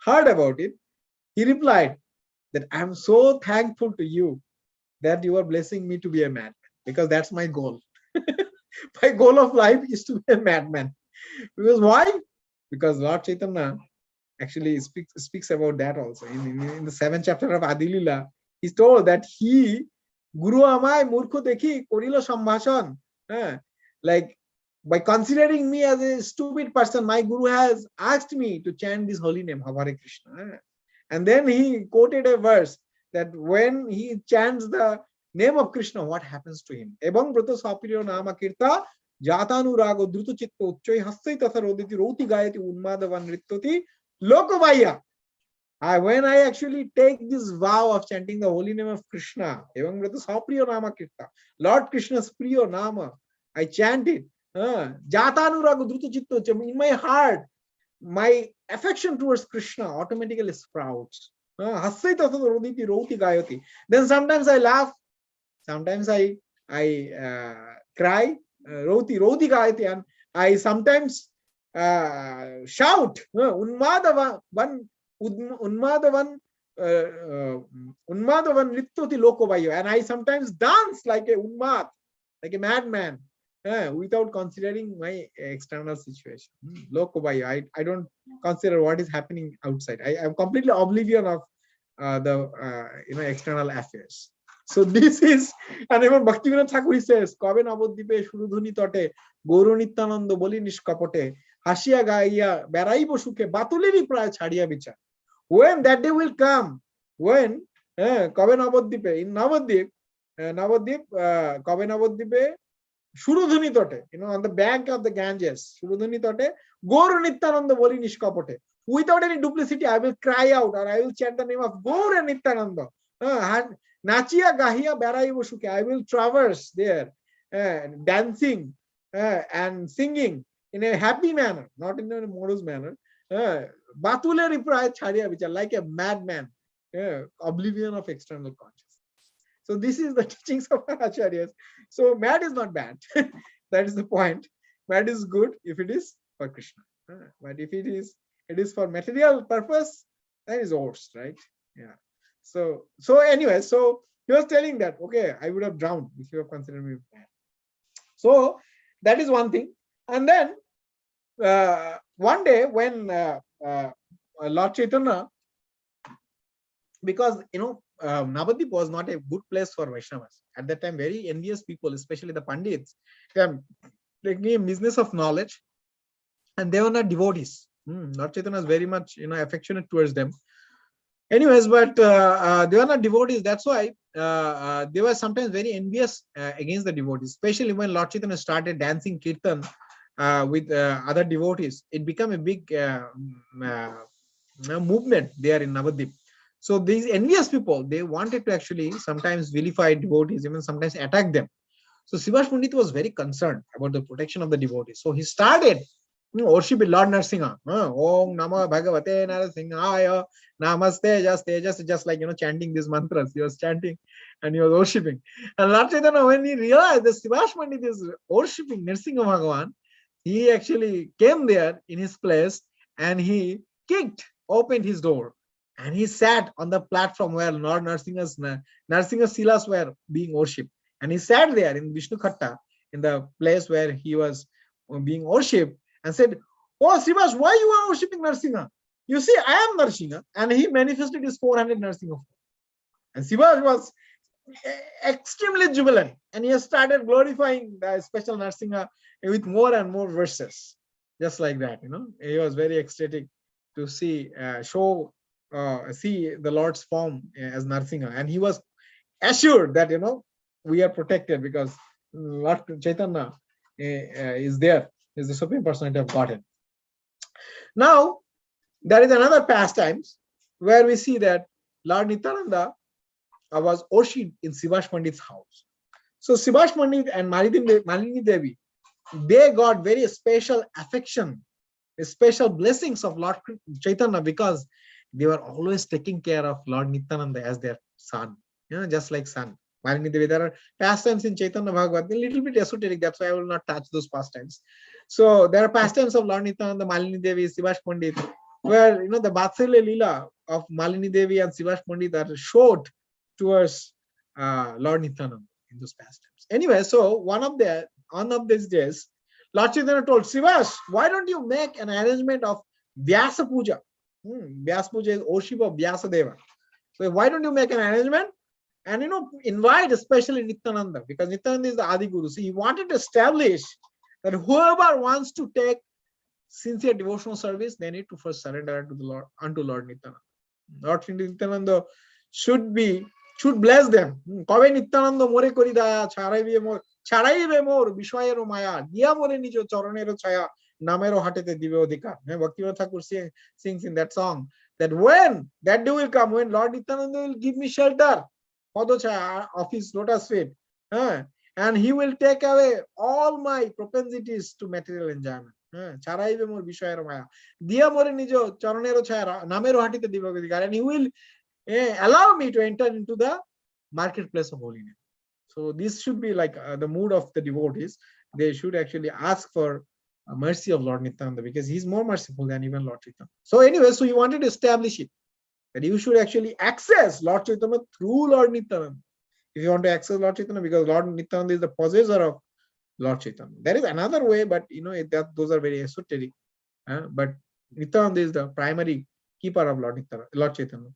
heard about it, he replied that I am so thankful to you that you are blessing me to be a madman, because that's my goal. My goal of life is to be a madman. Because why? Because Lord Chaitanya actually speaks about that also. In the 7th chapter of Adilila, he's told that he, Guru amai murkho dekhi korilo sambhashon. Like, by considering me as a stupid person, my Guru has asked me to chant this holy name, Hare Krishna. And then he quoted a verse that when he chants the name of Krishna, what happens to him? Ebang brata sapiriyo nama kirta jatanu rago druta chitta uchchoi hassai tatha roditi roti gayati unmadavan rittoti lokavaya. When I actually take this vow of chanting the holy name of Krishna, Ebang brata sapiriyo nama kirta, Lord Krishna's priyo nama, I chant it. Jatanu rago druta chitta uchchoi. In my heart, my affection towards Krishna automatically sprouts. Then sometimes I laugh, sometimes I cry, roti gayati, and I sometimes shout, unmadavan rittoti lokavayo, and I sometimes dance like a unmad, like a madman. Without considering my external situation. Lokobaya, I don't consider what is happening outside. I am completely oblivion of the external affairs. So this is, and even Bhaktivinoda Thakur says, Kabe Navadvipe Shurudhuni Tote, Gauru Nityananda Boli Nishkapote, Hashia Gaiya, Baraibo Shuke, Batuleri Praya Chadiya Bicha. When that day will come, when Kabe Navadvipe, in Navadvip, Kabe Navadvipe, Shurudhuni tote, on the bank of the Ganges, Shurudhuni tote, Guru Nityananda Boli Nishkapote. Without any duplicity, I will cry out or I will chant the name of Guru Nityananda. Nachia Gahia Barai Boshuke. I will traverse there, dancing and singing in a happy manner, not in a morose manner. Batule Riprai Charia, which are like a madman, oblivion of external consciousness. So this is the teachings of Acharyas. So mad is not bad. That is the point. Mad is good if it is for Krishna. But if it is for material purpose, that is worst, right? Yeah. So anyway, so he was telling that, okay, I would have drowned if you have considered me mad. So that is one thing. And then one day when Lord Chaitanya, because Navadip was not a good place for Vaishnavas. At that time, very envious people, especially the Pandits, they are taking a business of knowledge, and they were not devotees. Lord Chaitanya was very much affectionate towards them. Anyways, but they were not devotees. That's why they were sometimes very envious against the devotees, especially when Lord Chaitanya started dancing kirtan with other devotees. It became a big movement there in Navadip. So these envious people, they wanted to actually sometimes vilify devotees, even sometimes attack them. So Srivash Pandit was very concerned about the protection of the devotees. So he started worshiping Lord Narasimha. Om Namo Bhagavate Narasimhaya, Namaste, just like chanting these mantras. He was chanting and he was worshipping. And Lord Chaitanya, when he realized that Srivash Pandit is worshipping Narasimha Bhagavan, he actually came there in his place and he opened his door. And he sat on the platform where Lord Narasimha's Silas were being worshipped. And he sat there in Vishnu Khatta, in the place where he was being worshipped, and said, "Oh, Srivash, why you are worshipping Narasimha? You see, I am Narasimha." And he manifested his 400 Narasimha. And Srivash was extremely jubilant. And he started glorifying the special Narasimha with more and more verses. Just like that, He was very ecstatic to see the Lord's form as Narasimha, and he was assured that we are protected because Lord Chaitanya is there, is the Supreme Personality of Godhead. Now there is another pastimes where we see that Lord Nityananda was worshipped in Srivash Pandit's house. So Srivash Pandit and Malini Devi, they got very special affection, special blessings of Lord Chaitanya because they were always taking care of Lord Nityananda as their son, just like son. Malini Devi, there are pastimes in Chaitanya Bhagavat, a little bit esoteric, that's why I will not touch those pastimes. So there are pastimes of Lord Nityananda, Malini Devi, Srivash Pandit, where the Vatsalya Leela of Malini Devi and Srivash Pandit are showed towards Lord Nityananda in those pastimes. Anyway, so one of these days, Lord Chaitanya told Srivash, why don't you make an arrangement of Vyasa Puja? Vyasa Puja is worship of Vyasa Deva. So why don't you make an arrangement and invite especially Nityananda, because Nityananda is the Adi Guru. So he wanted to establish that whoever wants to take sincere devotional service, they need to first surrender unto Lord Nityananda. Lord Nityananda should bless them. Kove Nityananda more kori daya, chharaibe mor bishwayero maya, dia more nijo charanero chaya, namero hatete dive odhikar. Bhaktivinoda Thakur sings in that song that when that day will come, when Lord Nityananda will give me shelter of his lotus feet, and he will take away all my propensities to material enjoyment. Charaibe mor bishwayero maya, dia more nijo charanero chaya, namero hatete dive odhikar, and he will allow me to enter into the marketplace of holiness. So this should be like the mood of the devotees. They should actually ask for mercy of Lord Nityananda because he's more merciful than even Lord Chaitanya. So anyway, so he wanted to establish it, that you should actually access Lord Chaitanya through Lord Nityananda. If you want to access Lord Chaitanya, because Lord Nityananda is the possessor of Lord Chaitanya. There is another way, but those are very esoteric. But Nityananda is the primary keeper of Lord Chaitanya.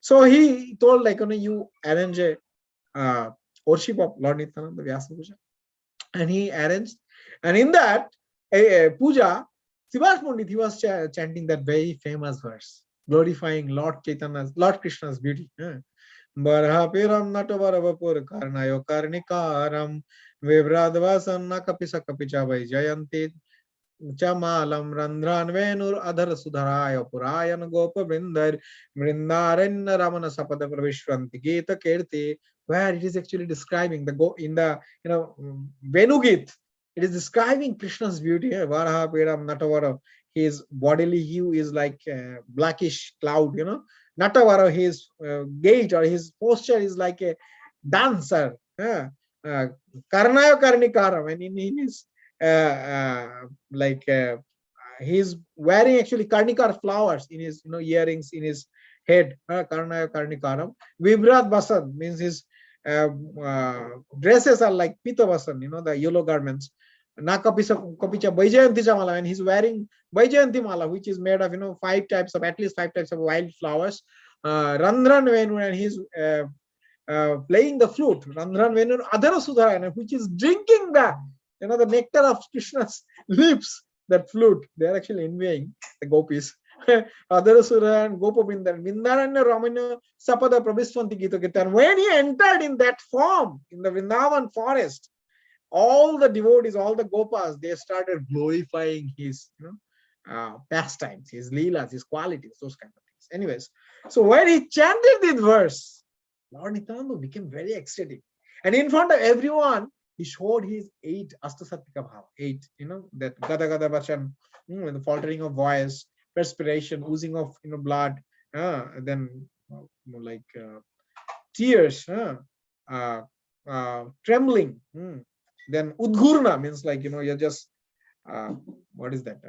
So he told, you arrange a worship of Lord Nityananda, Vyasa Puja. And he arranged. And in that puja, Srivash Pandit, he was chanting that very famous verse, glorifying Lord Krishna's beauty. Barhapiram Natavarapur Karnayo Karnikaram Vibradvasan Nakapisa Kapicha by Jayanti Chamalam Randran Venur Adhar Sudharaya Purayan Gopa Vrindar Vrindaran Ramana Sapada Pravishwanti Gita Kirti, where it is actually describing the go in the Venugit. It is describing Krishna's beauty. Varaha Piram Natavara. His bodily hue is like blackish cloud, Natavara, his gait or his posture is like a dancer. Karnayo Karnikaram, and in his like he's wearing actually karnikar flowers in his earrings in his head. Karnayo Karnikaram. Vibrat Basan means his dresses are like Pita Basan, the yellow garments. Kapicha Baijayanti Mala, and he's wearing Baijayanti Mala, which is made of at least five types of wild flowers. Randran Venu, and he's playing the flute. Randran Venu Adhara Sudharana, which is drinking the nectar of Krishna's lips. That flute, they are actually envying the gopis. Adhara Sudhara and Gopabindar, Vindaranya Ramana Sapada Prabhiswanti Gita Kirtan. When he entered in that form in the Vrindavan forest, all the devotees, all the gopas, they started glorifying his pastimes, his leelas, his qualities, those kind of things. Anyways, so when he chanted this verse, Lord Nityananda became very ecstatic, and in front of everyone he showed his 8 Astasatvika Bhava, 8, that Gada Gada Vachan, the faltering of voice, perspiration, oozing of blood, then like tears, trembling. Then Udgurna means like, you're just, what is that?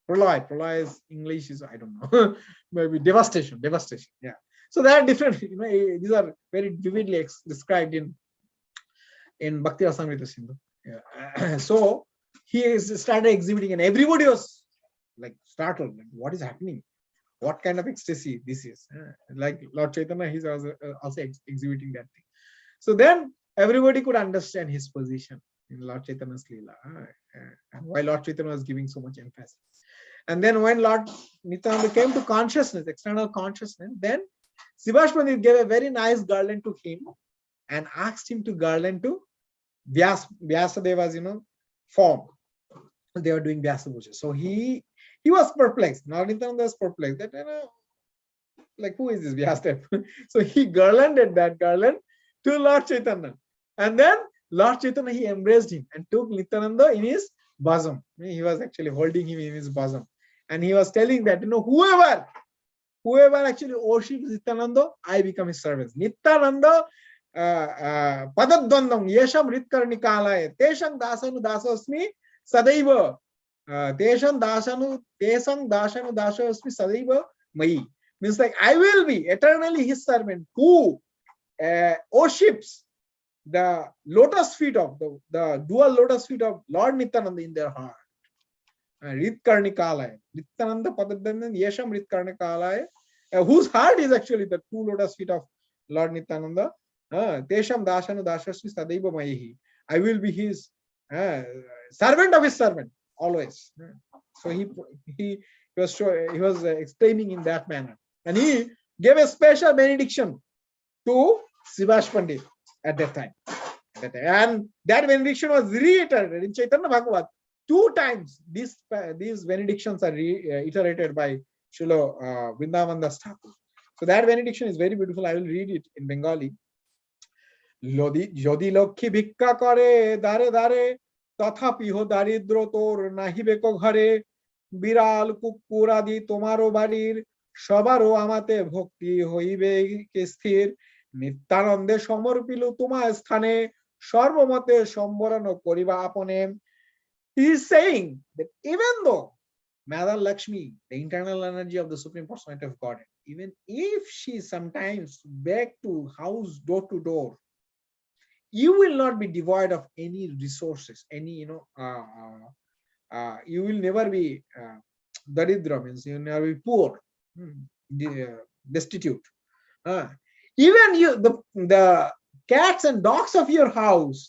Pralay is English is, I don't know, maybe devastation. Yeah. So they are different, these are very vividly described in Bhakti Rasamrita Sindhu. Yeah. So he started exhibiting, and everybody was like startled, like, what is happening? What kind of ecstasy this is? Like Lord Chaitanya, he's also exhibiting that thing. So then everybody could understand his position in Lord Chaitanya's Leela, and why Lord Chaitanya was giving so much emphasis. And then when Lord Nityananda came to consciousness, external consciousness, then Subhash Pandit gave a very nice garland to him and asked him to garland to Vyasadeva's, form. They were doing Vyasa Puja. So he was perplexed. Lord Nityananda was perplexed that, like, who is this Vyasadeva? So he garlanded that garland to Lord Chaitanya. And then Lord Chaitanya, he embraced him and took Nityananda in his bosom. He was actually holding him in his bosom. And he was telling that, whoever actually worships Nityananda, I become his servant. Nityananda padadvandam yesham ritkarnikalaya tesham dasanu dasasmi sadaiva tesham dasanu dasasmi sadaiva mai. Means like, I will be eternally his servant who worships the lotus feet of the dual lotus feet of Lord Nityananda in their heart. Ritkarnikalaya. Nityananda Padaddandan Yesham Ritkarnikalaya, whose heart is actually the two lotus feet of Lord Nityananda. Tesham Dashanu Dashasvi Sadaiva Mayihi. I will be his servant of his servant always. So he was explaining in that manner. And he gave a special benediction to Subhash Pandit at that time. And that benediction was reiterated in Chaitanya Bhagavat 2 times. These benedictions are reiterated by Srila Vrindavan Das Thakur. So that benediction is very beautiful. I will read it in Bengali. Jodi lokhi bhikka kare dare dare tathapiho daridro tor nahibe ko ghare biral kukuradi tomaro barir সবারও আমাতে ভক্তি হইবে কে স্থির নিত্যানন্দে সমর্পিল তোমার স্থানে সর্বমতে সম্বরণ করিবা আপনে. He is saying that even though Mother Lakshmi, the internal energy of the Supreme Personality of Godhead, even if she sometimes beg to house door to door, you will not be devoid of any resources, any you will never be daridra, means you will never be poor, destitute. Even you, the cats and dogs of your house,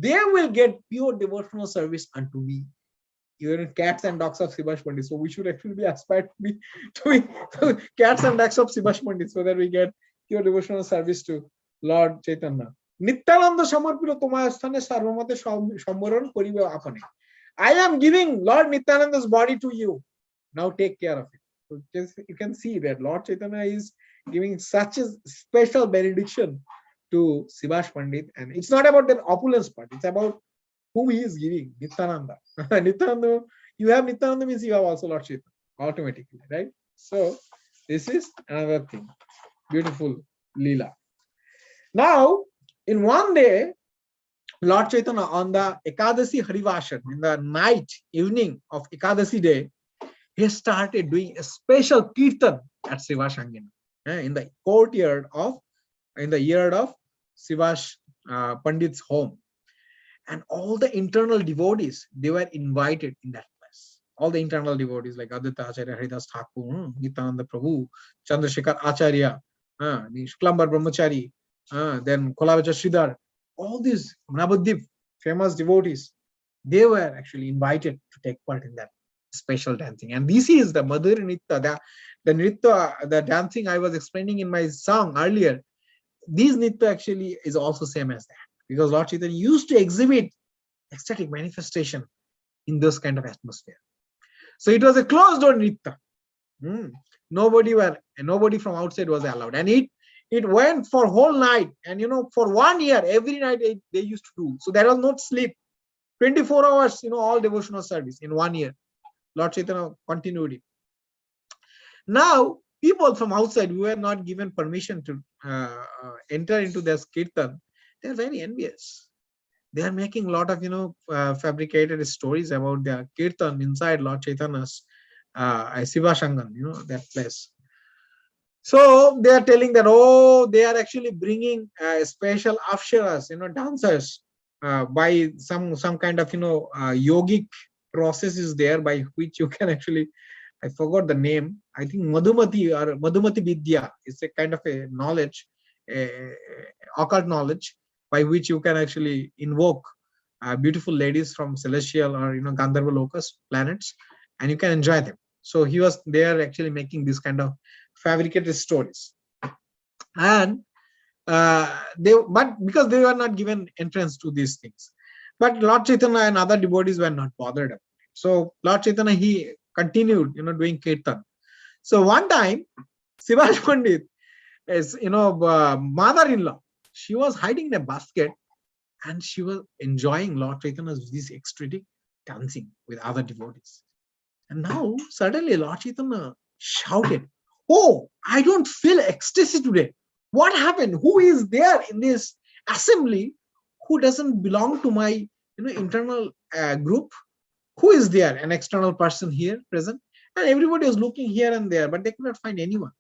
they will get pure devotional service unto me. Even cats and dogs of Subhash Pandit. So we should actually be aspired to be cats and dogs of Subhash Pandit, so that we get your devotional service to Lord Chaitanya. Nityananda samarpito tomar sthane sarvamate sammoran koribe apane. I am giving Lord Nityananda's body to you. Now take care of it. So just, you can see that Lord Chaitanya is giving such a special benediction to Subhash Pandit, and it's not about the opulence part, it's about whom he is giving, Nityananda. Nityananda, you have Nityananda means you have also Lord Chaitanya, automatically, right? So this is another thing. Beautiful Leela. Now, in one day, Lord Chaitanya on the Ekadasi Harivashan, in the night, evening of Ekadasi day, he started doing a special kirtan at Srivashangana, in the courtyard of, in the yard of Sivash Pandit's home. And all the internal devotees, they were invited in that place. All the internal devotees like Aditya Acharya, Haridas Thakur, Nityananda Prabhu, Chandrasekhar Acharya, Shuklambar Brahmachari, then Kolavacha Sridhar, all these Navadip famous devotees, they were actually invited to take part in that special dancing. And this is the Madhuri Nitya, the Nitya, the dancing I was explaining in my song earlier. This Nitya actually is also same as that, because Lord Chaitanya used to exhibit ecstatic manifestation in this kind of atmosphere. So it was a closed door Nitya. Nobody from outside was allowed, and it went for whole night, and for 1 year, every night they used to do. So there was no sleep, 24 hours, all devotional service in 1 year. Lord Chaitanya continued it. Now, people from outside who were not given permission to enter into their kirtan, they are very envious. They are making a lot of fabricated stories about their kirtan inside Lord Chaitanya's Sivashangan, that place. So they are telling that, oh, they are actually bringing special afsharas, dancers, by some kind of yogic process is there by which you can actually, I forgot the name, I think Madhumati or Madhumati Vidya is a kind of a knowledge, occult knowledge, by which you can actually invoke beautiful ladies from celestial or Gandharva Lokas planets, and you can enjoy them. So they are actually making this kind of fabricated stories, and but because they were not given entrance to these things, but Lord Chaitanya and other devotees were not bothered about it. So Lord Chaitanya, he continued doing kirtan. So one time Sivash Pandit is mother-in-law, she was hiding in a basket, and she was enjoying Lord Chaitanya's this ecstatic dancing with other devotees. And now suddenly Lord Chaitanya shouted, "Oh, I don't feel ecstasy today. What happened? Who is there in this assembly who doesn't belong to my internal group? Who is there? An external person here present?" And everybody was looking here and there, but they could not find anyone.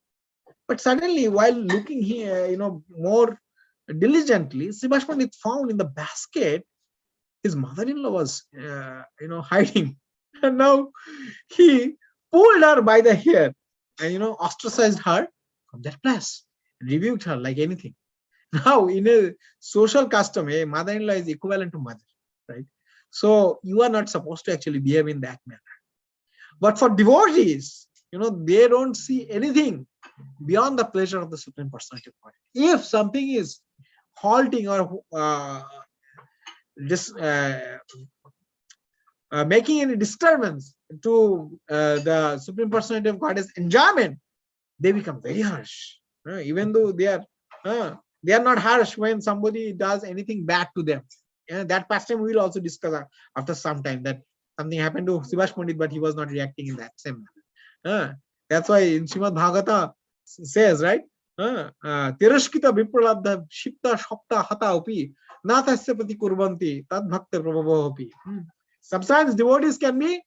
But suddenly, while looking here, more diligently, Subhash Pandit found in the basket his mother-in-law was, hiding, and now he pulled her by the hair and ostracized her from that place, rebuked her like anything. Now, in a social custom, a mother-in-law is equivalent to mother, right? So you are not supposed to actually behave in that manner. But for devotees, they don't see anything beyond the pleasure of the Supreme Personality of Godhead. If something is halting or making any disturbance to the Supreme Personality of Godhead's enjoyment, they become very harsh. Even though they are not harsh when somebody does anything bad to them. That pastime we will also discuss after some time, that something happened to Subhash Pandit, but he was not reacting in that same manner. That's why in Srimad Bhagavata says, right? Tirashkita vipralabdha shipta shopta hata upi natasya pati kurvanti tad bhakta prabhavopi. Sometimes devotees can be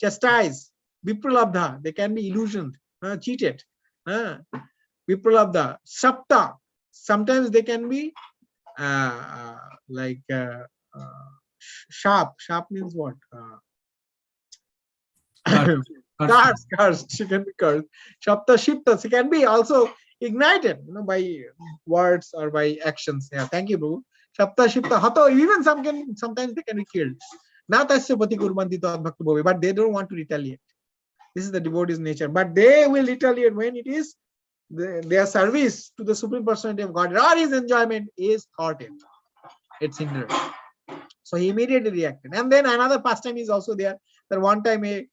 chastised, vipralabdha, they can be illusioned, cheated. Vipralabdha, sapta, sometimes they can be sharp. Sharp means what? Cursed. She can be cursed. Shapta shipta, she can be also ignited, by words or by actions. Yeah, thank you, Prabhu. Shapta shipta hato, even sometimes they can be killed. Natasya pati kurbanti tad bhakta bhave, but they don't want to retaliate. This is the devotee's nature. But they will retaliate when it is their service to the Supreme Personality of God or his enjoyment is thwarted. It's hindered. So he immediately reacted. And then another pastime is also there. That one time a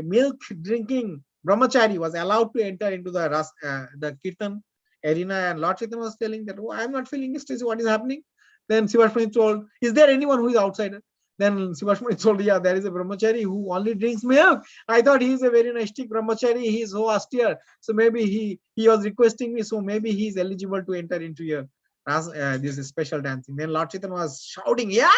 milk drinking brahmachari was allowed to enter into the kirtan arena, and Lord Chaitanya was telling that, oh, I am not feeling ecstasy. What is happening? Then Srivastava told, is there anyone who is outsider? Then Srivastava told, yeah, there is a brahmachari who only drinks milk. I thought he is a very nice brahmachari. He is so austere. So maybe he was requesting me. So maybe he is eligible to enter into your this special dancing. Then Lord Chaitanya was shouting, yeah,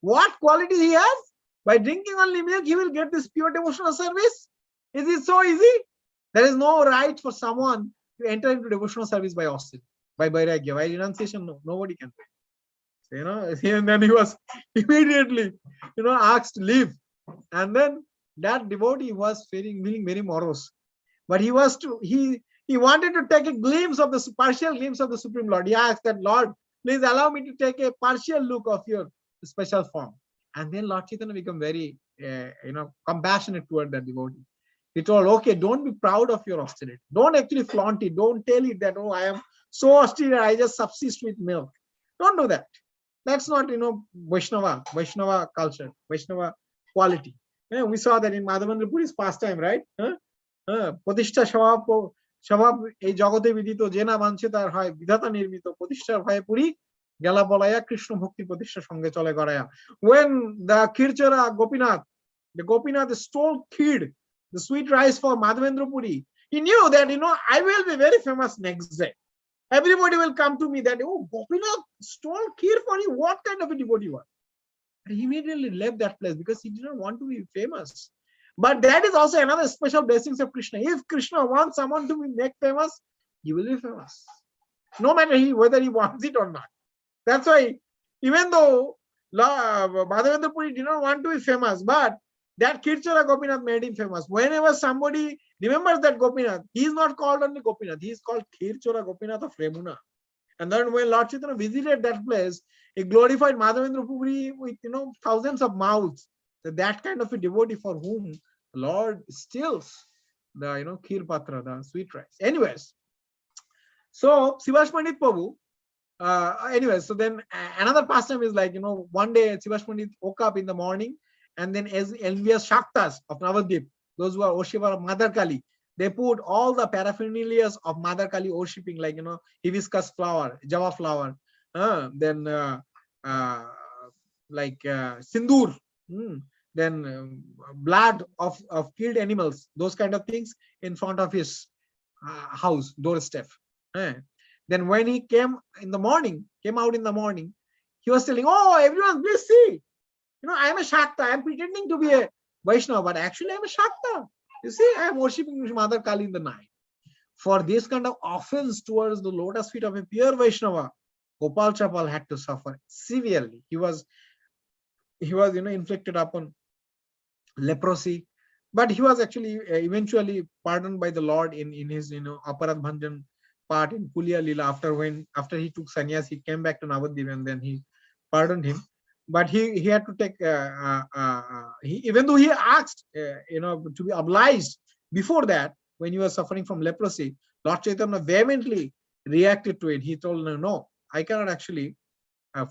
what qualities he has? By drinking only milk, he will get this pure devotional service. Is it so easy? There is no right for someone to enter into devotional service by austerity, by vairagya, by renunciation. No, nobody can pay. So, and then he was immediately, asked to leave. And then that devotee was feeling very morose. But he wanted to take a glimpse of the partial glimpse of the Supreme Lord. He asked that, Lord, please allow me to take a partial look of your special form. And then Lord Chaitanya became very, compassionate toward that devotee. He told, okay, don't be proud of your austerity. Don't actually flaunt it. Don't tell it that, oh, I am so austere, I just subsist with milk. Don't do that. That's not, Vaishnava culture, Vaishnava quality. Yeah, we saw that in Madhavendra Puri's pastime, right? Pratishtha স্বভাব এই জগতে বিদিত যে না মানছে তার হয় বিধাতা নির্মিত প্রতিষ্ঠার ভয়ে পুরি গেলা বলাইয়া কৃষ্ণ ভক্তি প্রতিষ্ঠার সঙ্গে চলে গড়াইয়া. When the Kirchara Gopinath stole kheer, the sweet rice for Madhavendra Puri, he knew that I will be very famous next day. Everybody will come to me that, oh, Gopinath stole kheer for you. What kind of a devotee was? He immediately left that place because he did not want to be famous. But that is also another special blessings of Krishna. If Krishna wants someone to be made famous, he will be famous, no matter whether he wants it or not. That's why, even though Madhavendra Puri did not want to be famous, but that Kirchara Gopinath made him famous. Whenever somebody remembers that Gopinath, he is not called only Gopinath, he is called Kirchara Gopinath of Remuna. And then when Lord Chaitanya visited that place, he glorified Madhavendra Puri with thousands of mouths. That kind of a devotee for whom the Lord stills the kheer patra, the sweet rice. Anyways, so Srivas Pandit Prabhu, anyways, so then another pastime is like, one day Srivas Pandit woke up in the morning, and then as envious Shaktas of Navadvip, those who are worshippers of Mother Kali, they put all the paraphernalia of Mother Kali worshipping, like hibiscus flower, java flower, then like sindoor, then blood of killed animals, those kind of things in front of his house doorstep. Then when he came out in the morning, he was telling, oh, everyone, please see, I am a Shakta. I am pretending to be a Vaishnava, but actually I am a Shakta. You see, I am worshipping Mother Kali in the night. For this kind of offense towards the lotus feet of a pure Vaishnava, Gopal Chapal had to suffer severely. He was inflicted upon leprosy, but he was actually eventually pardoned by the Lord in his Aparad Bhanjan part in Kulia Lila. After he took sannyas, he came back to Navadvip, and then he pardoned him. But he had to take even though he asked to be obliged before that, when he was suffering from leprosy, Lord Chaitanya vehemently reacted to it. He told, no, I cannot actually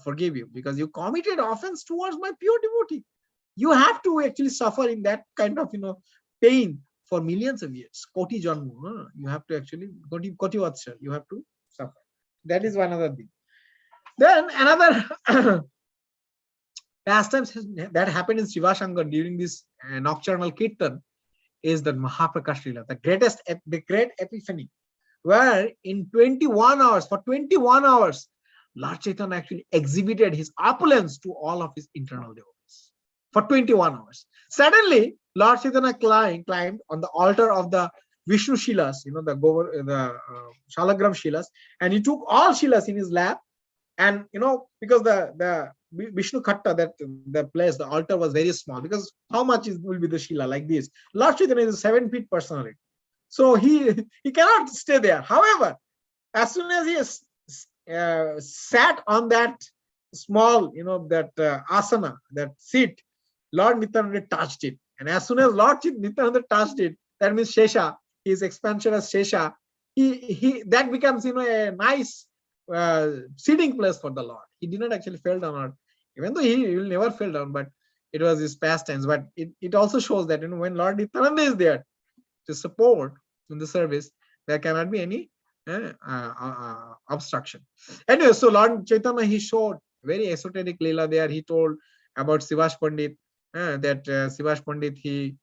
forgive you because you committed offense towards my pure devotee. You have to actually suffer in that kind of pain for millions of years. Koti janma, you have to actually koti vatsar, you have to suffer. That is one other thing. Then another pastimes that happened in Srivashangar during this nocturnal kirtan is the Mahaprakash Lila, the great epiphany, where in 21 hours, for 21 hours, Lord Chaitanya actually exhibited his opulence to all of his internal devotees. For 21 hours. Suddenly, Lord Chaitanya climbed on the altar of the Vishnu Shilas, the Shalagram Shilas, and he took all Shilas in his lap. And because the Vishnu Khatta, that the place, the altar was very small, because how much will be the Shila like this? Lord Chaitanya is a 7-feet personality, so he cannot stay there. However, as soon as he sat on that small, that asana, that seat, Lord Nityananda touched it. And as soon as Lord Nityananda touched it, that means Shesha, his expansion as Shesha, he that becomes a nice seating place for the Lord. He did not actually fell down, or even though he will never fell down, but it was his pastimes. But it also shows that when Lord Nityananda is there to support in the service, there cannot be any obstruction. Anyway, so Lord Chaitanya, he showed very esoteric lila there. He told about Sivash Pandit, that Sivash Pandit, he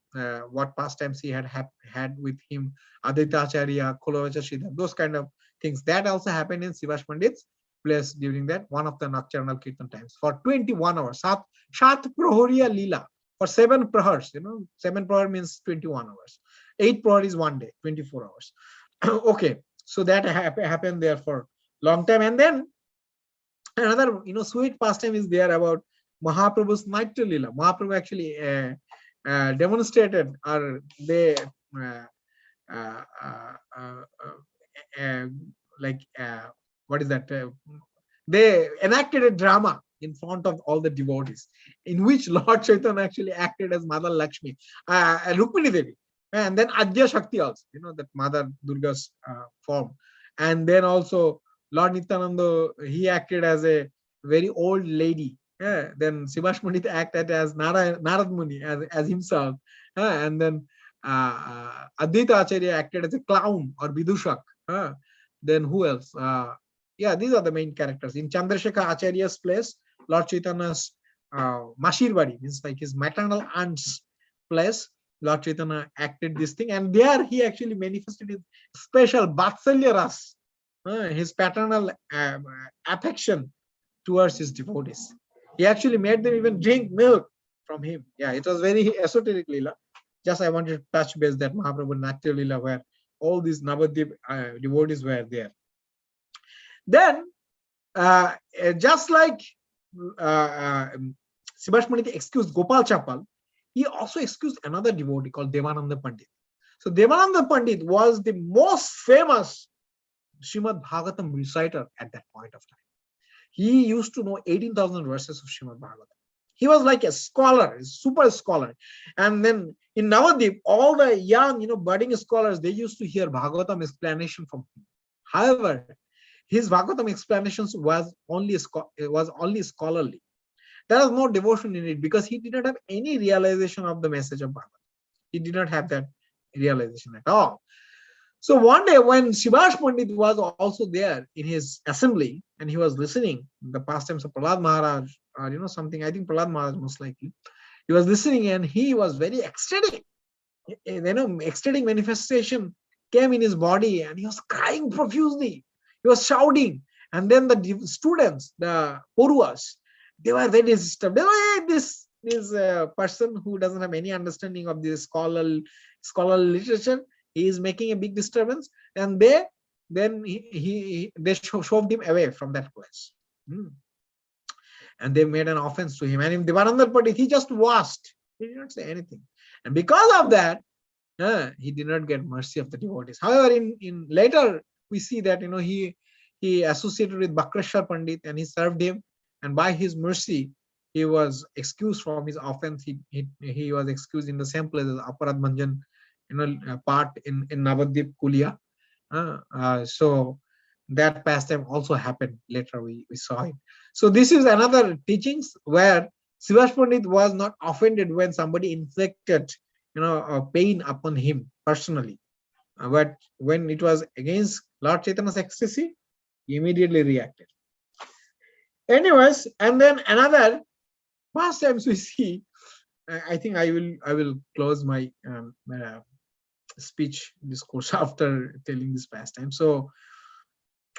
what pastimes he had with him, Aditya Acharya, Kolavacha Sridhar, those kind of things. That also happened in Sivash Pandit's place during that one of the nocturnal kirtan times for 21 hours. Shat Prahoriya Lila for 7 prahars. 7 prahar means 21 hours. 8 prahar is 1 day, 24 hours. Okay, so that happened there for long time. And then another sweet pastime is there about Mahaprabhu's Naitya Lila. Mahaprabhu actually demonstrated, or they uh, uh, uh, like what is that? They enacted a drama in front of all the devotees, in which Lord Chaitanya actually acted as Mother Lakshmi, Rukmini Devi, and then Adya Shakti also, that Mother Durga's form. And then also Lord Nityananda, he acted as a very old lady. Then Sivash Pandit acted as Narad Muni, as himself. And then Advaita Acharya acted as a clown or Vidushak. Then who else? Yeah, these are the main characters. In Chandrasekhar Acharya's place, Lord Chaitanya's Mashirwadi, means like his maternal aunt's place, Lord Chaitanya acted this thing, and there he actually manifested his special Vatsalya Ras, his paternal affection towards his devotees. He actually made them even drink milk from him. Yeah, it was very esoteric lila. Just I wanted to touch base that Mahaprabhu Natya Lila, where all these Navadvip devotees were there. Then, just like Sibash Pandit excused Gopal Chapal, he also excused another devotee called Devananda Pandit. So Devananda Pandit was the most famous Srimad Bhagavatam reciter at that point of time. He used to know 18,000 verses of Srimad Bhagavatam. He was like a scholar, a super scholar. And then in Navadvip, all the young, budding scholars, they used to hear Bhagavatam explanation from him. However, his Bhagavatam explanations was only scholarly. There was no devotion in it because he did not have any realization of the message of Bhagavatam. He did not have that realization at all. So one day when Sivash Pandit was also there in his assembly and he was listening the pastimes of Prahlad Maharaj, or something, I think Prahlad Maharaj most likely, he was listening and he was very ecstatic. Ecstatic manifestation came in his body and he was crying profusely. He was shouting. And then the students, the Poruvas, they were very disturbed. They were, this person who doesn't have any understanding of this scholarly literature, he is making a big disturbance, and they shoved him away from that place. And they made an offense to him. And in Devanagar Pandit, he just watched. He did not say anything. And because of that, he did not get mercy of the devotees. However, in later we see that he associated with Bakreshwar Pandit and he served him, and by his mercy he was excused from his offense. He was excused in the same place as Aparad Manjan, part in Navadvip Kulia. So that pastime also happened later. We saw it. So this is another teachings where Sivash Pandit was not offended when somebody inflicted pain upon him personally, but when it was against Lord Chaitanya's ecstasy, he immediately reacted. Anyways, and then another pastimes we see. I think I will close my speech discourse after telling this pastime. So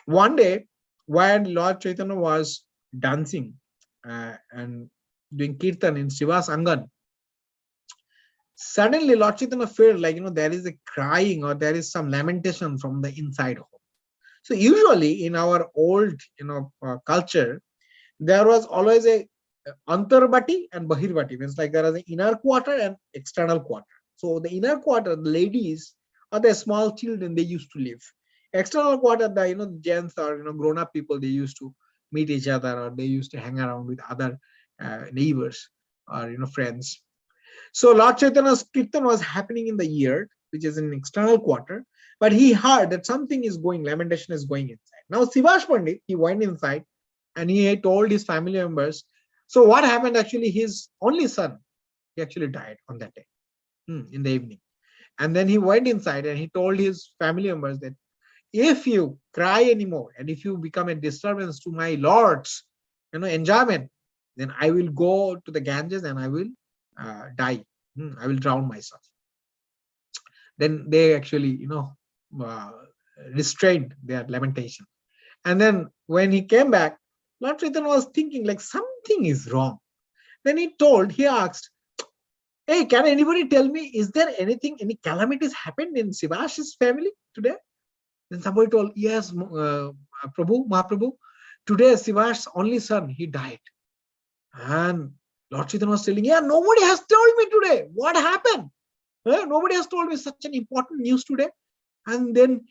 one day when Lord Chaitanya was dancing and doing kirtan in Shiva's Angan, suddenly Lord Chaitanya felt like there is a crying or there is some lamentation from the inside home. So usually in our old culture, there was always a antarbati and bahirbati, means like there is an inner quarter and external quarter. So the inner quarter, the ladies or the small children, they used to live. External quarter, the gents or grown up people, they used to meet each other or they used to hang around with other neighbors or friends. So Lord Chaitanya's kirtan was happening in the yard, which is an external quarter, but he heard that something is going, lamentation is going inside. Now Sivash Pandit, he went inside and he had told his family members. So what happened actually, his only son, he actually died on that day in the evening. And then he went inside and he told his family members that if you cry anymore and if you become a disturbance to my Lord's enjoyment, then I will go to the Ganges and I will die. I will drown myself. Then they actually, uh, restrained their lamentation. And then when he came back, Lord Chaitanya was thinking like something is wrong. Then he asked, hey, can anybody tell me, is there any calamities happened in Sivash's family today? Then somebody told, yes, Prabhu, Mahaprabhu, today Sivash's only son, he died. And Lord Chaitanya was telling, yeah, nobody has told me today. What happened? Nobody has told me such an important news today. And then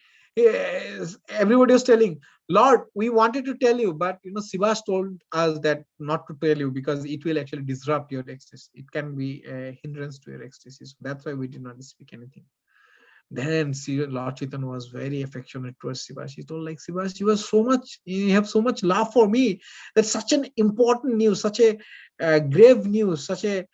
everybody was telling, Lord, we wanted to tell you, but Sivash told us that not to tell you because it will actually disrupt your ecstasy. It can be a hindrance to your ecstasy. So that's why we did not speak anything. Then Lord Chaitanya was very affectionate towards Sivash. He told like, Sivash, you have so much love for me. That's such an important news, such a grave news, such a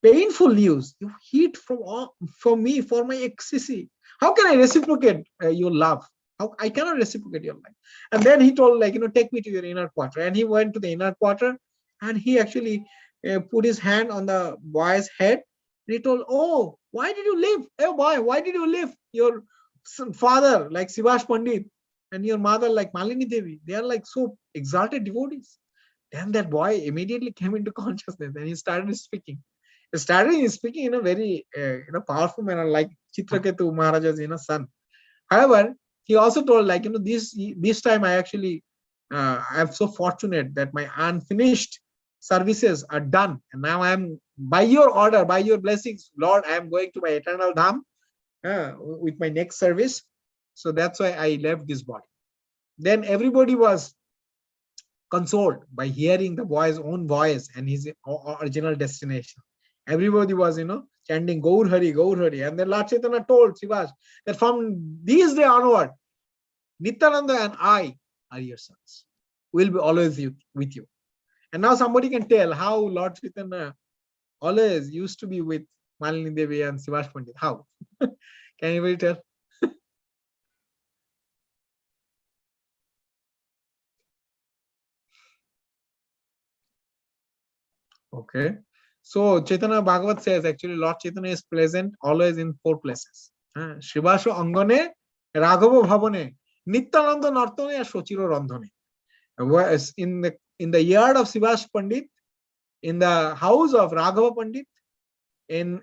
painful news. You heat from me for my ecstasy. How can I reciprocate your love? How I cannot reciprocate your love. And then he told like, take me to your inner quarter. And he went to the inner quarter and he actually put his hand on the boy's head. And he told, oh, why did you leave? Hey, why did you leave your father like Sivash Pandit and your mother like Malini Devi? They are like so exalted devotees. Then that boy immediately came into consciousness and he started speaking. He started speaking in a very powerful manner like Chitraketu Maharaja's son. However, he also told like, this time I actually I'm so fortunate that my unfinished services are done. And now I am, by your order, by your blessings, Lord, I am going to my eternal dham with my next service. So that's why I left this body. Then everybody was consoled by hearing the boy's own voice and his original destination. Everybody was, chanting Gaur Hari, Gaur Hari. And then Lord Chaitanya told Sivash that from this day onward, Nityananda and I are your sons. We'll be always with you. And now somebody can tell how Lord Chaitanya always used to be with Malini Devi and Sivash Pandit. How? Can anybody tell? Okay. So Chaitanya Bhagavat says actually Lord Chaitanya is present always in 4 places. Shivasho Angane, Raghava Bhavane, Nityananda Nartane, and Shochiro Randhane. In the yard of Sivash Pandit, in the house of Raghava Pandit, in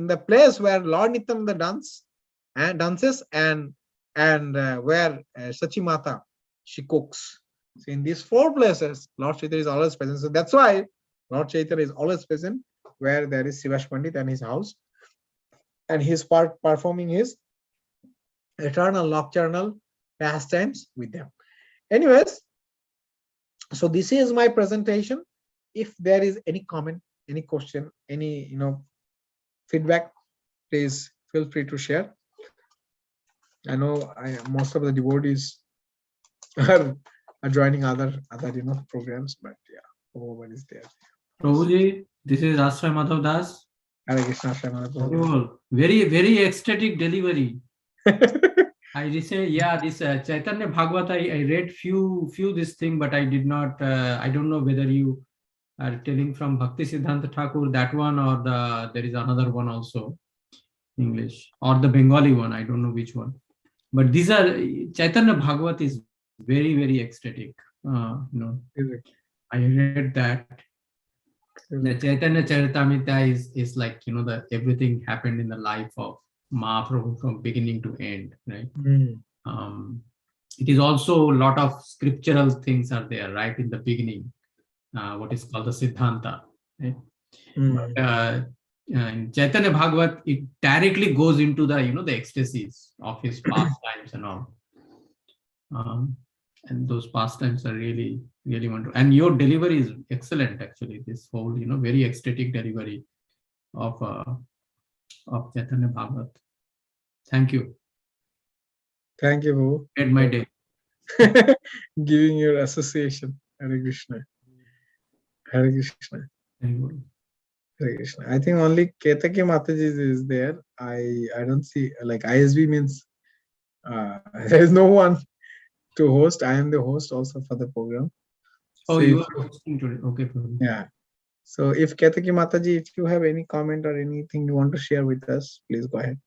the place where Lord Nityananda dances and where Sachi Mata, she cooks. So in these 4 places, Lord Chaitanya is always present. So that's why Lord Chaitanya is always present where there is Sivash Pandit and his house, and he is performing his eternal nocturnal pastimes with them. Anyways, so this is my presentation. If there is any comment, any question, any feedback, please feel free to share. I know most of the devotees are joining other programs, but yeah, everyone is there. Prabhuji, this is Ashray Madhav Das. Hare Krishna, Ashray Madhav. Very, very ecstatic delivery. I say, yeah, this Chaitanya Bhagavata, I read few this thing, but I did not, I don't know whether you are telling from Bhakti Siddhanta Thakur, that one, or there is another one also, English, or the Bengali one, I don't know which one. But these are, Chaitanya Bhagavat is very, very ecstatic. I read that. The Chaitanya Charitamrita is like, the everything happened in the life of Mahaprabhu from beginning to end, right? It is also a lot of scriptural things are there, right, in the beginning, what is called the Siddhanta. Right? But in Chaitanya Bhagavat, it directly goes into the, the ecstasies of his pastimes and all. And those pastimes are really, really wonderful. And your delivery is excellent, actually. This whole, very ecstatic delivery of of Chaitanya Bhagavat. Thank you. Thank you, Made my day. giving your association. Hare Krishna. Hare Krishna. Very good. Hare Krishna. I think only Ketaki Mataji is there. I don't see, like, ISB means there is no one to host. I am the host also for the program. Oh, So you are hosting today. Okay, Prabhu. yeah. So if Ketaki Mataji, if you have any comment or anything you want to share with us, please go ahead.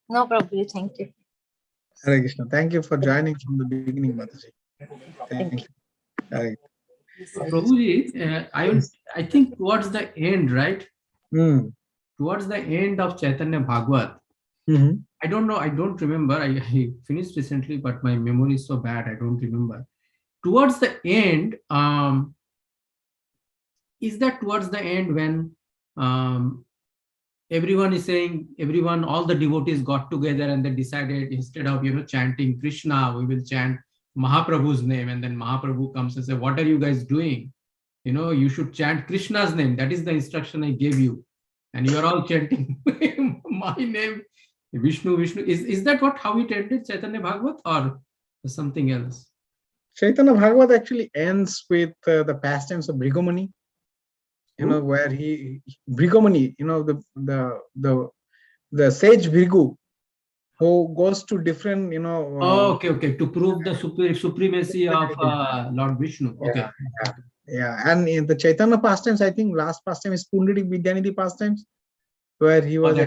No problem. Thank you. Hare Krishna. Thank you for joining from the beginning, Mataji. Thank you. Hare Prabhuji, I think towards the end, right? Mm. Towards the end of Chaitanya Bhagavat, Mhm. I don't know, I don't remember. I finished recently, but my memory is so bad, I don't remember. Towards the end, is that towards the end when everyone is saying, all the devotees got together and they decided instead of, chanting Krishna, we will chant Mahaprabhu's name, and then Mahaprabhu comes and says, what are you guys doing? You should chant Krishna's name. That is the instruction I gave you. And you are all chanting my name, Vishnu. Is that how it ended, Chaitanya Bhagavat, or something else? Chaitanya Bhagavat actually ends with the pastimes of Brigomani. Where Brigomani, the sage Brigu, who goes to different, okay. To prove the supremacy of Lord Vishnu. Okay. Yeah. And in the Chaitanya pastimes, I think last pastime is Pundarik Vidyanidhi pastimes, where he was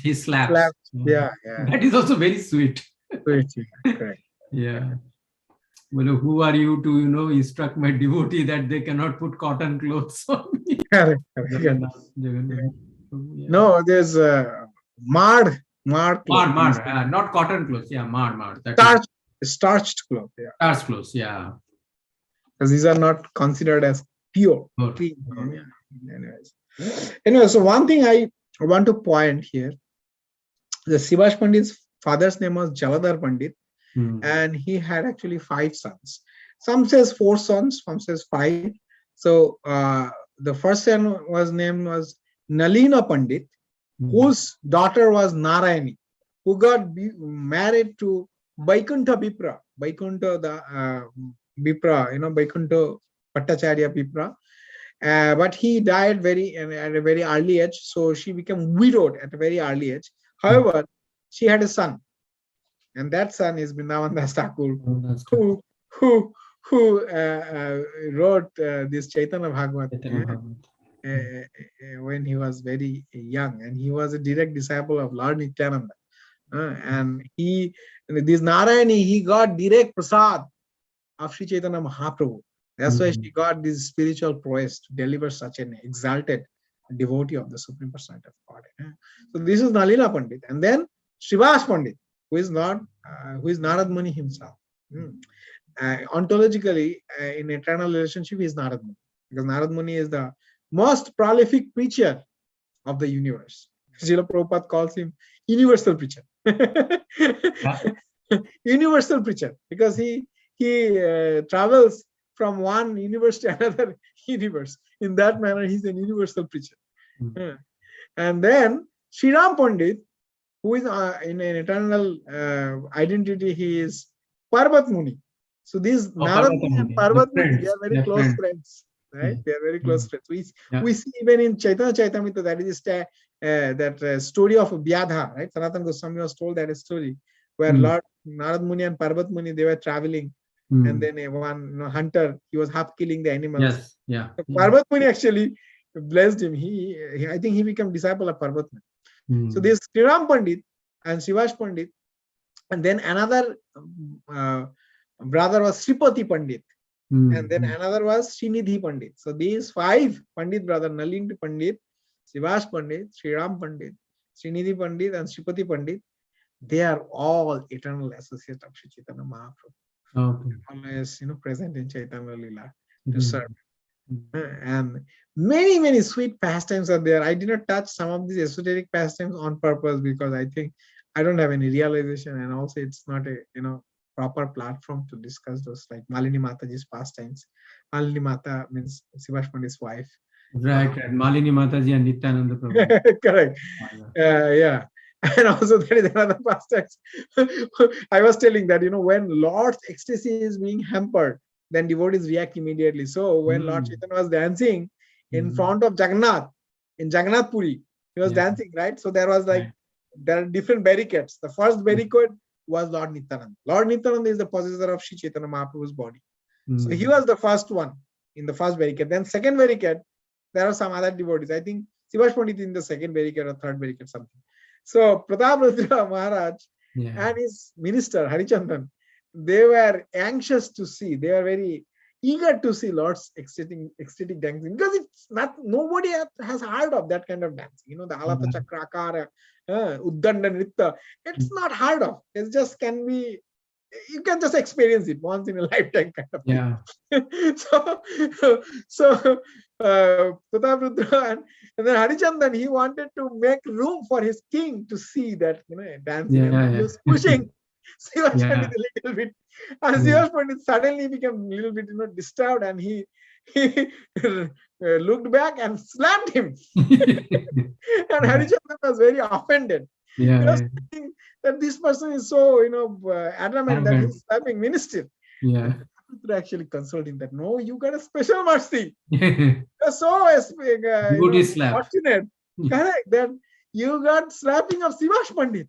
he slaps. Yeah. That is also very sweet. Correct. Yeah. Well, who are you to, instruct my devotee that they cannot put cotton clothes on me? Correct. No, there's Mad. Not cotton clothes. Yeah, Mad. Starched clothes. Yeah. Starched clothes. Yeah. Because these are not considered as pure. Anyway, so one thing I want to point here, the Sivash Pandit's father's name was Jaladhar Pandit, and he had actually 5 sons. Some says 4 sons, some says 5. So the first son was named was Nalina Pandit, whose daughter was Narayani, who got married to Vaikuntha Bipra, Vaikuntha Bipra, Vaikuntha Bhattacharya Bipra. But he died at a very early age, so she became widowed at a very early age. However, she had a son, and that son is Vrindavan Das Thakur, who wrote this Chaitanya Bhagavat when he was very young, and he was a direct disciple of Lord Nityananda. And this Narayani, he got direct prasad of Sri Chaitanya Mahaprabhu. That's why she got this spiritual prowess to deliver such an exalted devotee of the Supreme Personality of God. So this is Nalina Pandit, and then Srivas Pandit, who is Narad Muni himself. Ontologically, in eternal relationship, he is Narad Muni, because Narad Muni is the most prolific preacher of the universe. Srila Prabhupada calls him universal preacher. Universal preacher, because he travels from one universe to another universe. In that manner, he's an universal preacher. And then Sri Ram Pandit, who is in an eternal identity, he is Parvat Muni. So these Narad Muni and Parvat Muni, they are very close friends, right? They are very close friends. We see even in Chaitanya Chaitamrita, that is that story of Vyadha, right? Sanatana Goswami was told that story where Lord Narad Muni and Parvat Muni, they were traveling, and then one hunter, he was half killing the animals. So Parvat Muni actually blessed him. I think he became disciple of Parvat Muni. So this Sri Ram Pandit and Shivash Pandit, and then another brother was Sripati Pandit, and then another was Srinidhi Pandit. So these 5 Pandit brothers, Nalin Pandit, Shivash Pandit, Sri Ram Pandit, Srinidhi Pandit, and Sripati Pandit, they are all eternal associates of Sri Chaitanya Mahaprabhu. Always, present in Chaitanya Lila to serve. And many sweet pastimes are there. I did not touch some of these esoteric pastimes on purpose, because I think I don't have any realization, and also it's not a proper platform to discuss those, like Malini Mataji's pastimes. Malini Mata means Sivash Pandit's wife. Right. Malini Mataji and Nityananda Prabhu. Correct. Yeah. And also there is another pastime. I was telling that, when Lord's ecstasy is being hampered, then devotees react immediately. So when Lord Chaitanya was dancing in front of Jagannath, in Jagannath Puri, he was dancing, right? So there was there are different barricades. The first barricade was Lord Nityananda. Lord Nityananda is the possessor of Sri Chaitanya Mahaprabhu's body. So he was the first one in the first barricade. Then second barricade, there are some other devotees. I think Sivash Pandit in the second barricade or third barricade, something. So Pratap Rudra Maharaj and his minister Harichandran, they were anxious to see. They were very eager to see Lord's ecstatic dancing, because it's not, nobody has heard of that kind of dancing. The Alata Chakrakara, Uddanda Nritta. It's not heard of. It just can be. You can just experience it once in a lifetime kind of thing. So Pratap Rudra and then Harichandran, he wanted to make room for his king to see that dancing. He was pushing Sivash Pandit a little bit. And Sivash Pandit suddenly became a little bit disturbed, and he looked back and slapped him. And Harichandran was very offended. He was thinking that this person is so adamant that he's slapping minister. Actually consulting that, no, you got a special mercy. You're so fortunate, correct, that you got slapping of Sivash Pandit.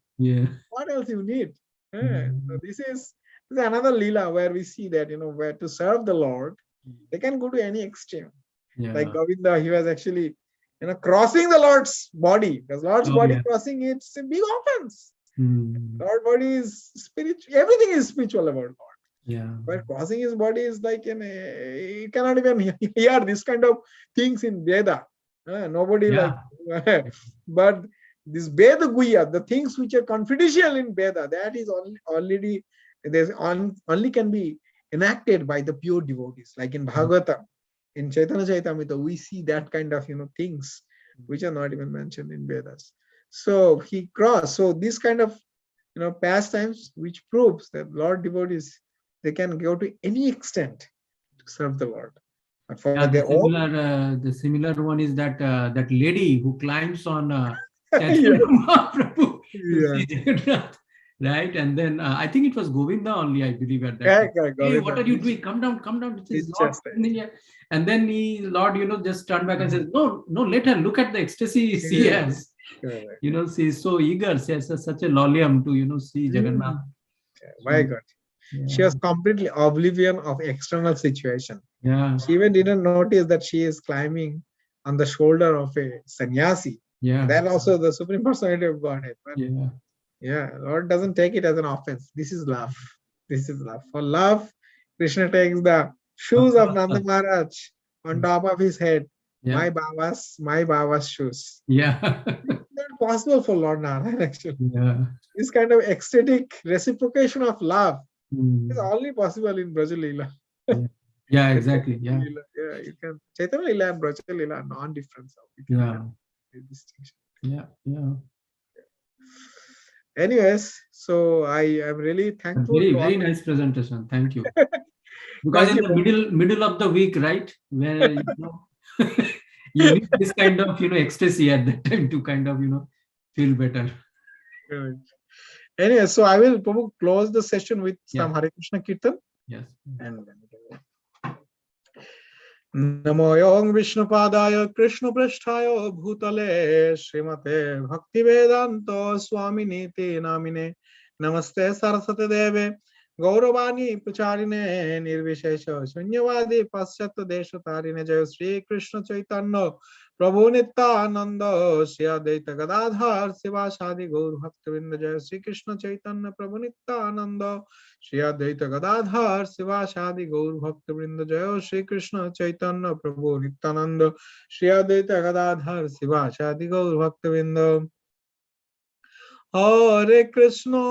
What else you need? So this is another lila where we see that where to serve the Lord, they can go to any extreme. Like Govinda, he was actually crossing the Lord's body, because Lord's body crossing, it's a big offense. Lord's body is spiritual. Everything is spiritual about Lord. But crossing his body is like you cannot even hear this kind of things in Veda. Nobody but this Veda Guya, the things which are confidential in Veda, that is already only can be enacted by the pure devotees. Like in Bhagavata, in Chaitanya Charitamrita, we see that kind of things which are not even mentioned in Vedas. So he crossed. So this kind of pastimes, which proves that Lord devotees, they can go to any extent to serve the Lord. But for the similar one is that that lady who climbs on Mahaprabhu to see Jagannath, right? And then I think it was Govinda only, I believe, at that time. Hey, what are you doing? Come down. This is Lord. And then Lord, just turned back and says, no, let her look at the ecstasy she has. She's so eager. She has such a lolium to, see Jagannath. My God. She was completely oblivion of external situation. She even didn't notice that she is climbing on the shoulder of a sannyasi. That also the Supreme Personality of Godhead. But Lord doesn't take it as an offense. This is love. For love, Krishna takes the shoes of Nanda Maharaj on top of his head. My Bava's shoes. It's not possible for Lord Narayan, actually. This kind of ecstatic reciprocation of love is only possible in Braja Leela. Exactly. You can. Chaitanya Leela and Braja Leela are non-different. Distinction. Anyways, so I am really thankful. Very nice presentation. Thank you. Because in the middle of the week, right, where you need this kind of ecstasy at that time to kind of feel better. Good. Anyway, so I will probably close the session with some Hare Krishna Kirtan. Yes. And Namo Yong Vishnupadaya Krishna Prasthaya Bhutale Srimate Bhaktivedanta Swaminiti Namine Namaste Saraswati Deve Gauravani Pacharine Nirvishesha Shunyavadi Paschat Deshatarine Jaya Sri Krishna Chaitanya Prabhu Nityananda Shri Advaita Gadadhar Sivasadi Gaur Bhaktivinoda Jaya Sri Krishna Chaitanya Prabhu Nityananda Shri Advaita Gadadhar Sivasadi Gaur Bhaktivinoda Jaya Sri Krishna Chaitanya Prabhu Nityananda Shri Advaita Gadadhar Sivasadi Gaur Bhaktivinoda. Hare Krishna,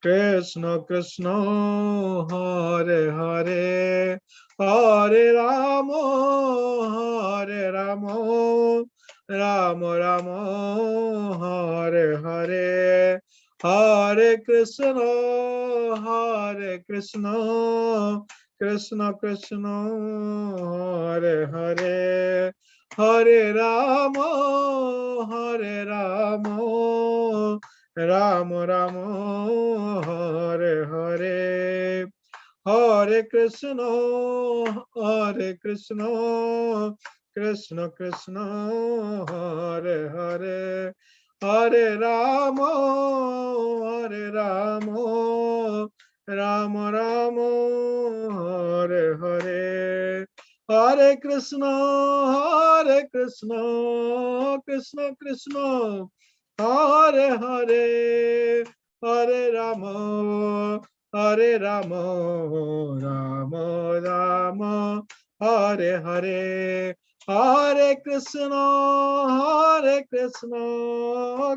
Krishna Krishna, Hare Hare, Hare Rama, Rama Rama, Hare Hare, Hare Krishna, Krishna Krishna, Hare Hare, Hare Rama, Hare Rama, Rama Rama, Hare Hare, Hare Krishna, Krishna Krishna, Hare Hare, Hare Rama, Rama Rama, Hare Hare, Hare Krishna, Krishna Krishna, Hare Hare, Hare Rama, Rama Rama, Hare Hare, Hare Krishna,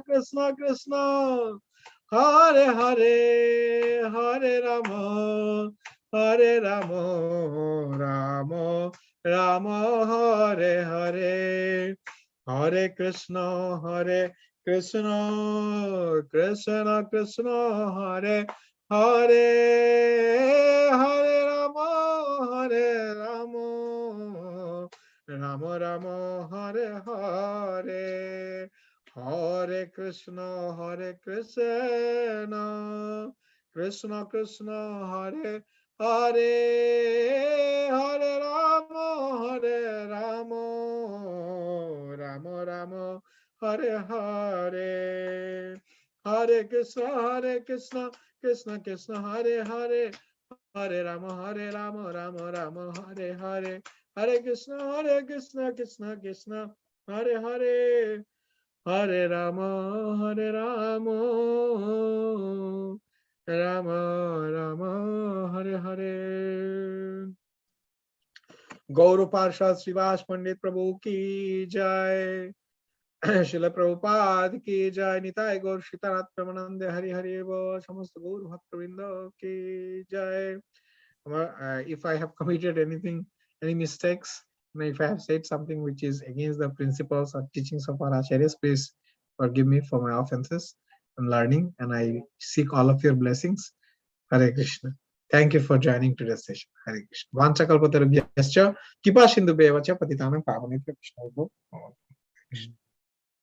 Krishna Krishna, Hare Hare, Hare Rama, Rama Rama, Hare Hare, Hare Krishna, Krishna Krishna, Hare Hare, Hare Rama, Rama Rama, Hare Hare, Hare Krishna, Krishna Krishna, Hare Hare, Hare Rama, Rama Rama, Hare Hare, Hare Krishna, Krishna Krishna, Hare Hare, Hare Rama, Rama Rama, Hare Hare, Hare Krishna, Krishna Krishna, Hare Hare, Hare Rama, Rama Rama, Hare Hare. Gauru Parshad Srivas Pandit Prabhu ki jai, Srila Prabhupada ki jai, Nitai Gaur Sitarat Pramanande Hari Hari Bo, Samasta Gaur Bhaktavinda ki jai. If I have committed any mistakes, if I have said something which is against the principles or teachings of our acharyas, please forgive me for my offenses. I'm learning and I seek all of your blessings. Hare Krishna. Thank you for joining today's session. Hare Krishna. Vancha kalpatarubhyascha kipa sindhu bevacha patitanam pavanebhyo Krishna.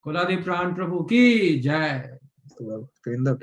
Koladwip Pran Prabhu ki jai.